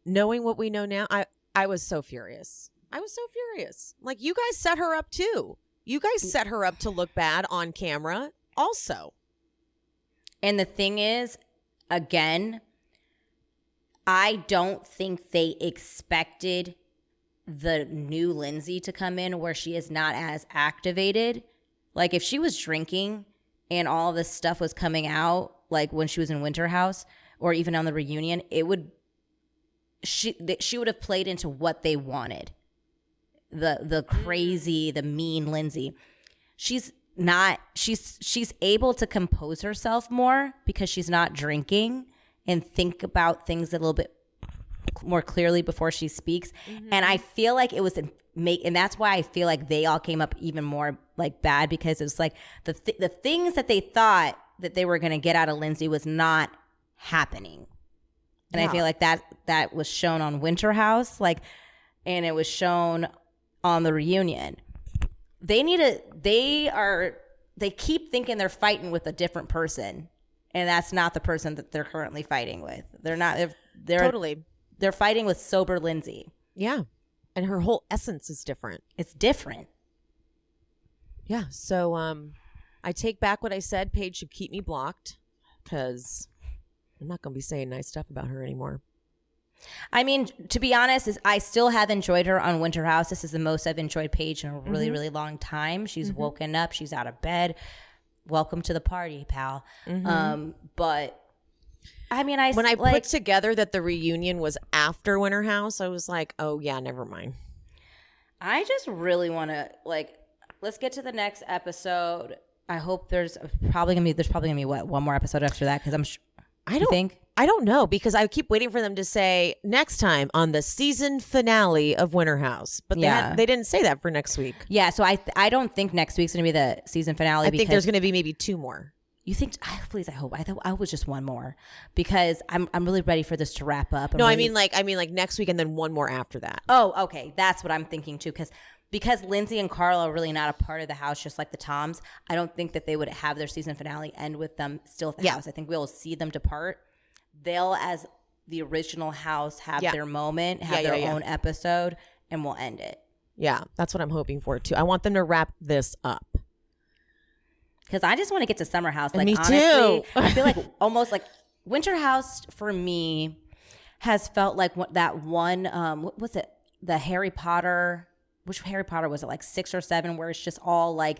Knowing what we know now, I was so furious. Like, you guys set her up too. You guys set her up to look bad on camera also. And the thing is, again, I don't think they expected the new Lindsay to come in where she is not as activated. Like, if she was drinking and all this stuff was coming out, like when she was in Winter House or even on the reunion, she would have played into what they wanted. The crazy, the mean Lindsay. She's not, she's able to compose herself more because she's not drinking and think about things a little bit more clearly before she speaks. And I feel like it was and that's why I feel like they all came up even more like bad, because it was like the things that they thought that they were going to get out of Lindsay was not happening. And I feel like that was shown on Winter House, like, and it was shown on the reunion. They keep thinking they're fighting with a different person, and that's not the person that they're currently fighting with. They're not. They're Totally. They're fighting with sober Lindsay. Yeah. And her whole essence is different. It's different. Yeah. So I take back what I said. Paige should keep me blocked because I'm not going to be saying nice stuff about her anymore. I mean, to be honest, I still have enjoyed her on Winter House. This is the most I've enjoyed Paige in a really, really long time. She's woken up. She's out of bed. Welcome to the party, pal. But I mean, when I put together that the reunion was after Winter House, I was like, oh yeah, never mind. I just really want to let's get to the next episode. I hope there's probably gonna be one more episode after that, because I don't know, because I keep waiting for them to say next time on the season finale of Winter House, but they didn't say that for next week. Yeah, so I don't think next week's gonna be the season finale. I think there's gonna be maybe 2 more. You think? Please, I hope. I was just 1 more, because I'm really ready for this to wrap up. I mean like next week and then 1 more after that. Oh, okay, that's what I'm thinking too, because Lindsay and Carl are really not a part of the house, just like the Toms. I don't think that they would have their season finale end with them still at the house. I think we'll see them depart. They'll, as the original house, have their moment, have their own episode, and we'll end it. Yeah, that's what I'm hoping for too. I want them to wrap this up. Because I just want to get to Summer House. Like, me honestly, too. I feel like almost like Winter House for me has felt like that one, what was it? The Harry Potter, which Harry Potter was it, like 6 or 7, where it's just all like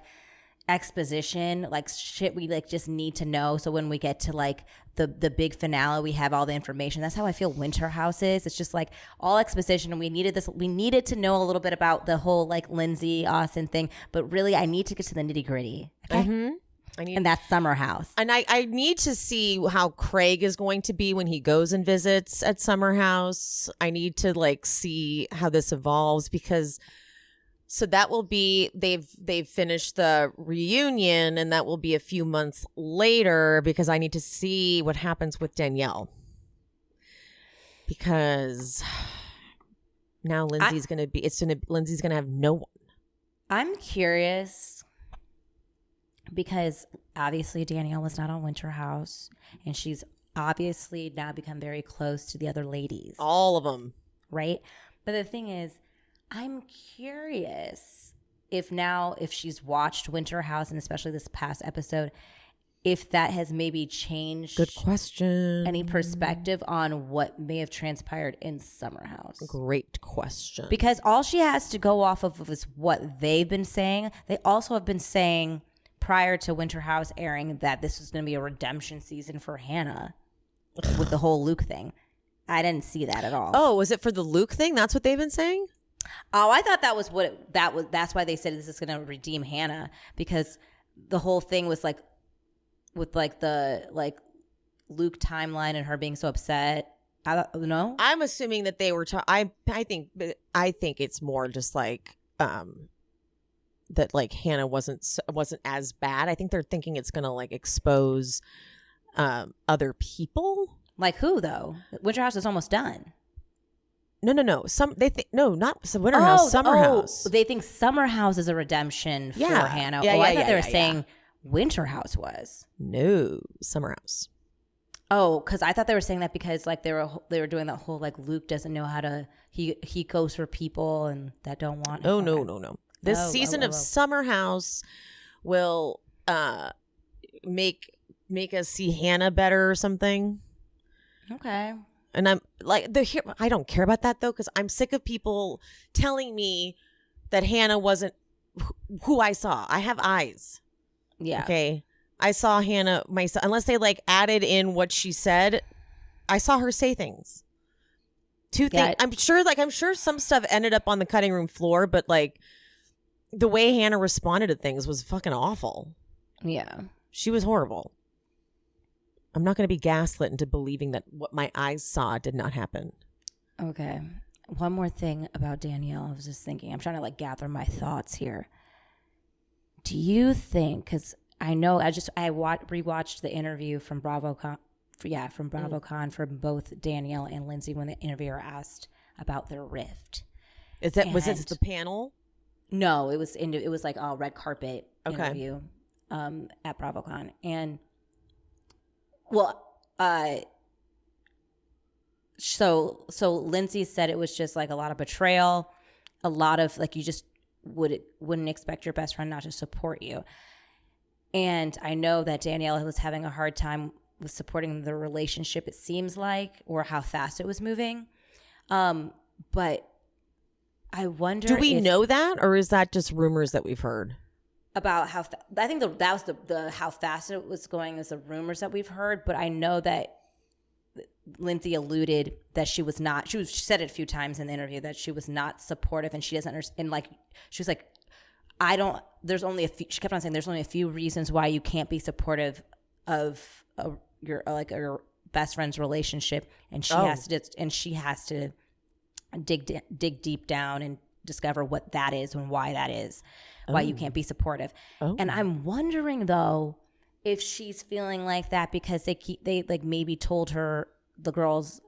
exposition, like shit we like just need to know, so when we get to like the big finale we have all the information. That's how I feel Winter House is. It's just like all exposition, and we needed to know a little bit about the whole like Lindsay Austen thing, but really I need to get to the nitty-gritty. Okay? And that's Summer House. And I need to see how Craig is going to be when he goes and visits at Summer House. I need to like see how this evolves, because so that will be they've finished the reunion, and that will be a few months later, because I need to see what happens with Danielle, because now Lindsay's going to have no one. I'm curious, because obviously Danielle was not on Winter House, and she's obviously now become very close to the other ladies. All of them. Right? But the thing is, I'm curious if she's watched Winter House, and especially this past episode, if that has maybe changed. Good question. Any perspective on what may have transpired in Summer House. Great question. Because all she has to go off of is what they've been saying. They also have been saying prior to Winter House airing that this was going to be a redemption season for Hannah with the whole Luke thing. I didn't see that at all. Oh, was it for the Luke thing? That's what they've been saying? Oh, I thought that was that's why they said this is going to redeem Hannah, because the whole thing was like with like the like Luke timeline and her being so upset. I don't know. I'm assuming that they were I think it's more just like that like Hannah wasn't as bad. I think they're thinking it's gonna like expose other people. Like who though? Winter House is almost done. No. Not Winter House. Summer House. They think Summer House is a redemption for Hannah. I thought they were saying Winter House was. No, Summer House. Oh, because I thought they were saying that because like they were doing that whole like Luke doesn't know how to he goes for people and that don't want. Oh no. This season of Summer House will make us see Hannah better or something. Okay. And I'm like, I don't care about that though, because I'm sick of people telling me that Hannah wasn't who I saw. I have eyes. Yeah. Okay. I saw Hannah myself. Unless they like added in what she said, I saw her say things. I'm sure some stuff ended up on the cutting room floor, but like the way Hannah responded to things was fucking awful. Yeah. She was horrible. I'm not going to be gaslit into believing that what my eyes saw did not happen. Okay. One more thing about Danielle. I was just thinking, I'm trying to like gather my thoughts here. Do you think, because I know I rewatched the interview from BravoCon, BravoCon from both Danielle and Lindsay when the interviewer asked about their rift. Was this the panel? No, it was like a red carpet interview at BravoCon. And so Lindsay said it was just like a lot of betrayal, a lot of like you just wouldn't expect your best friend not to support you. And I know that Danielle was having a hard time with supporting the relationship, it seems like, or how fast it was moving. But I wonder, do we know that, or is that just rumors that we've heard? About how I think that was the how fast it was going is the rumors that we've heard, but I know that Lindsay alluded that she said it a few times in the interview that she was not supportive and she doesn't understand. And like she was like, she kept on saying there's only a few reasons why you can't be supportive of your best friend's relationship, and she has to dig deep down and discover what that is and why that is. Why you can't be supportive. And I'm wondering though if she's feeling like that because they like maybe told her, the girls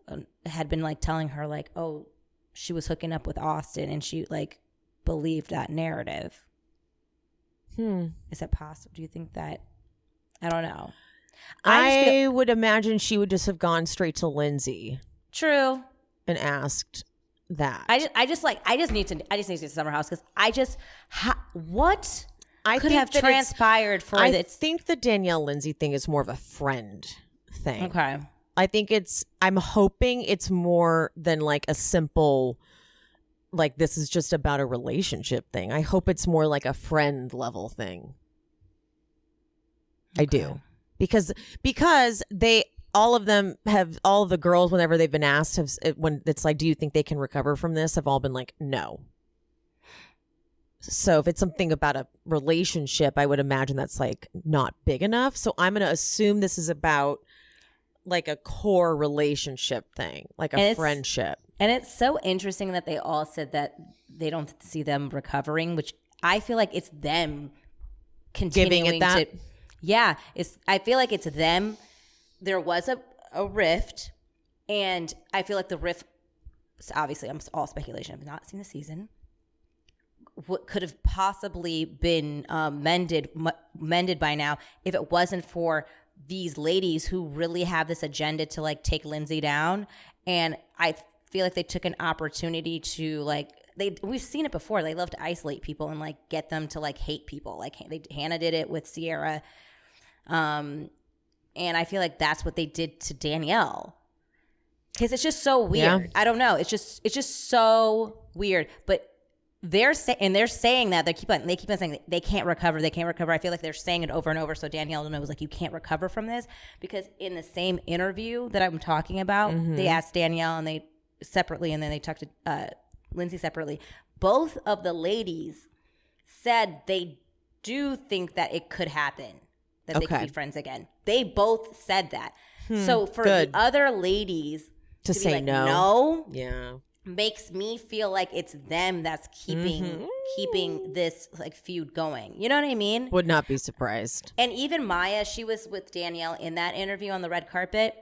had been like telling her like, oh, she was hooking up with Austen and she like believed that narrative. Is that possible? Do you think that? I don't know. I would imagine she would just have gone straight to Lindsay. True. And asked that. I just need to Summer House because what could have transpired for this? I think the Danielle Lindsay thing is more of a friend thing. Okay. I'm hoping it's more than like a simple, like this is just about a relationship thing. I hope it's more like a friend level thing. Okay. I do. Because all of the girls, whenever they've been asked, when it's like, do you think they can recover from this? Have all been like, no. So if it's something about a relationship, I would imagine that's like not big enough. So I'm going to assume this is about like a core relationship thing, like a friendship. And it's so interesting that they all said that they don't see them recovering, which I feel like it's them continuing giving it that. Yeah, I feel like it's them. There was a rift, and I feel like the rift, obviously I'm all speculation, I've not seen the season, what could have possibly been mended by now if it wasn't for these ladies who really have this agenda to like take Lindsay down. And I feel like they took an opportunity to like, we've seen it before. They love to isolate people and like get them to like hate people. Like Hannah did it with Sierra. And I feel like that's what they did to Danielle. Because it's just so weird. Yeah. I don't know. It's just so weird. But they're saying that they keep on saying they can't recover. They can't recover. I feel like they're saying it over and over. So Danielle was like, you can't recover from this, because in the same interview that I'm talking about, they asked Danielle and they separately, and then they talked to Lindsay separately. Both of the ladies said they do think that it could happen. That they could be friends again. They both said that. So for the other ladies to say like, no. No. Yeah. makes me feel like it's them that's keeping this like feud going. You know what I mean? Would not be surprised. And even Maya, she was with Danielle in that interview on the red carpet,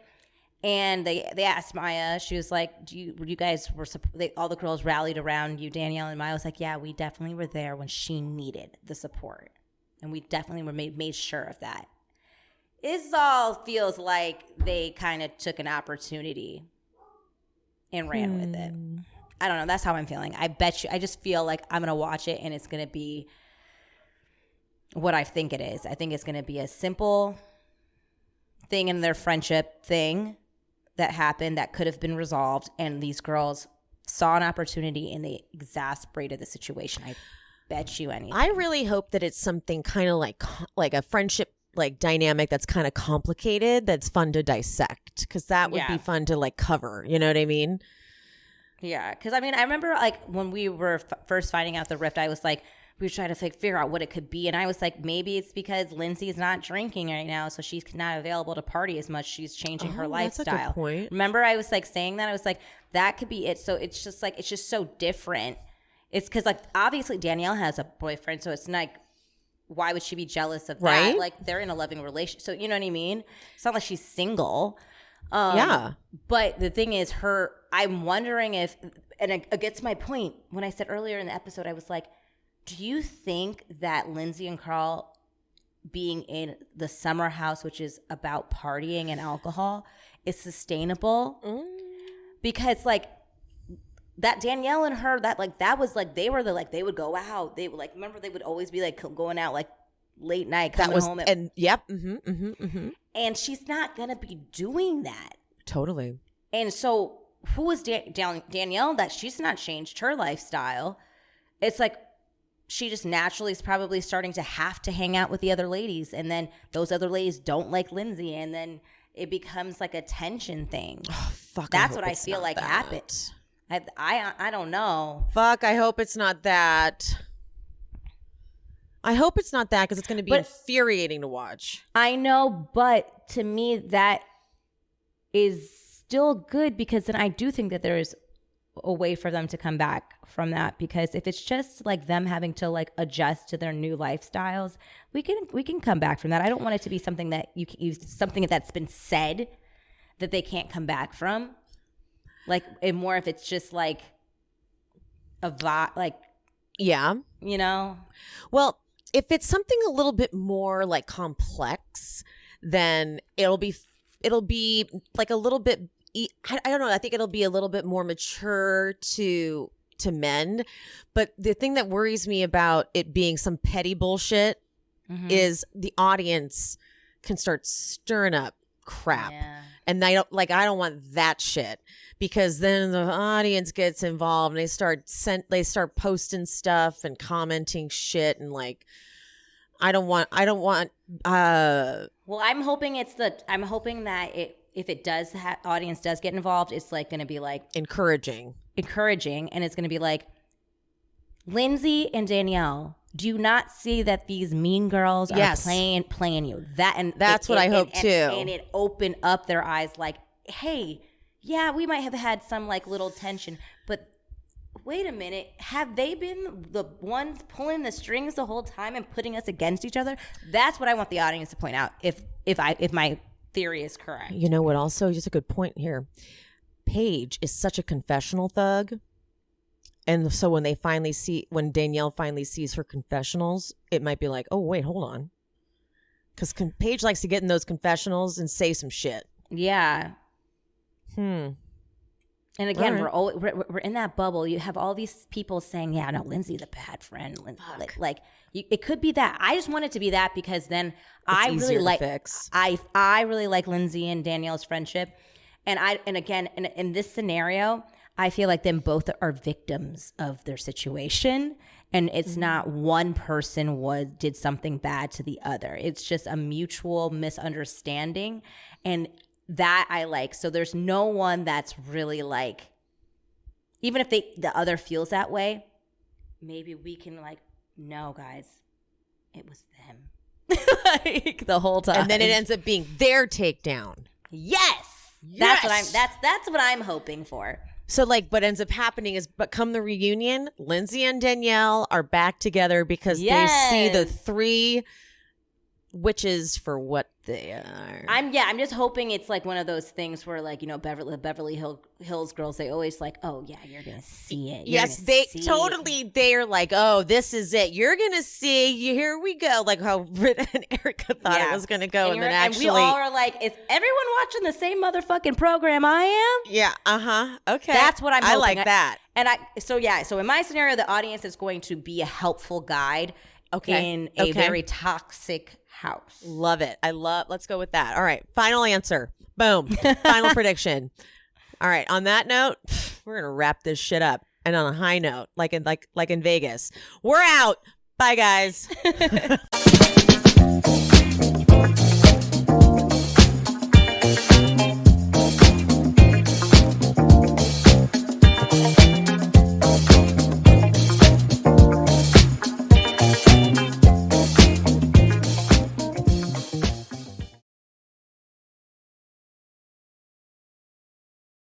and they asked Maya, she was like, you guys were all the girls rallied around you, Danielle, and Maya was like, yeah, we definitely were there when she needed the support, and we definitely were made sure of that. It all feels like they kind of took an opportunity and ran with it. I don't know. That's how I'm feeling. I bet you. I just feel like I'm going to watch it and it's going to be what I think it is. I think it's going to be a simple thing in their friendship thing that happened that could have been resolved. And these girls saw an opportunity and they exasperated the situation. I bet you anything. I really hope that it's something kind of like a friendship like dynamic that's kind of complicated, that's fun to dissect, because that would be fun to like cover. You know what I mean? Yeah, because I mean, I remember like when we were first finding out the rift, I was like, we were trying to like figure out what it could be, and I was like, maybe it's because Lindsay's not drinking right now, so she's not available to party as much. She's changing her lifestyle. That's a good point. Remember, I was like saying that I was like, that could be it. So it's just like it's just so different. It's because like obviously Danielle has a boyfriend, so it's like, why would she be jealous of that? Right? Like they're in a loving relationship, so you know what I mean. It's not like she's single. Yeah. But the thing is, I'm wondering if, and it gets my point. When I said earlier in the episode, I was like, do you think that Lindsay and Carl being in the summer house, which is about partying and alcohol, is sustainable? Because like that Danielle and her, that was like, they were they would go out. They would like, remember they would always be like going out like late night, coming home. And she's not going to be doing that. Totally. And so who is Danielle that she's not changed her lifestyle? It's like she just naturally is probably starting to have to hang out with the other ladies. And then those other ladies don't like Lindsay. And then it becomes like a tension thing. Oh, fuck. That's what I feel like happened. I don't know. Fuck, I hope it's not that. I hope it's not that, because it's going to be infuriating to watch. I know, but to me, that is still good, because then I do think that there is a way for them to come back from that. Because if it's just like them having to like adjust to their new lifestyles, we can come back from that. I don't want it to be something that you can use, something that's been said that they can't come back from. Like, and more if it's just like yeah, you know. Well, if it's something a little bit more like complex, then it'll be like a little bit, I don't know, I think it'll be a little bit more mature to mend. But the thing that worries me about it being some petty bullshit is the audience can start stirring up crap. Yeah. And I don't want that shit, because then the audience gets involved and they start posting stuff and commenting shit, and like I don't want well, I'm hoping that if it does audience does get involved, it's like going to be like encouraging, and it's going to be like, Lindsay and Danielle, do you not see that these mean girls are playing you? That's what I hope too. And it opened up their eyes like, hey, yeah, we might have had some like little tension, but wait a minute, have they been the ones pulling the strings the whole time and putting us against each other? That's what I want the audience to point out if my theory is correct. You know what, also just a good point here. Paige is such a confessional thug. And so when Danielle finally sees her confessionals, it might be like, oh, wait, hold on. Because Paige likes to get in those confessionals and say some shit. Yeah. And again, we're in that bubble. You have all these people saying, yeah, no, Lindsay's a bad friend. It could be that. I just want it to be that, because then I really like Lindsay and Danielle's friendship. And again, in this scenario, I feel like them both are victims of their situation, and it's not one person did something bad to the other. It's just a mutual misunderstanding, and that I like. So there's no one that's really like, even if the other feels that way, maybe we can like, no, guys, it was them, like the whole time, and then it ends up being their takedown. Yes. That's what I'm hoping for. So like what ends up happening is, but come the reunion, Lindsay and Danielle are back together because they see the 3 witches for what they are. I'm just hoping it's like one of those things where like, you know, Beverly Hills girls, they always like, oh yeah, you're gonna see it. Yes, they totally, they're like, oh, this is it. You're gonna see, here we go. Like how Britt and Erica thought it was gonna go. And then actually, and we all are like, is everyone watching the same motherfucking program I am? Yeah, okay. That's what I'm hoping. I like that. So in my scenario, the audience is going to be a helpful guide in a very toxic house. Love it. Let's go with that. All right. Final answer. Boom. Final prediction. All right. On that note, we're going to wrap this shit up. And on a high note, like in Vegas, we're out. Bye, guys.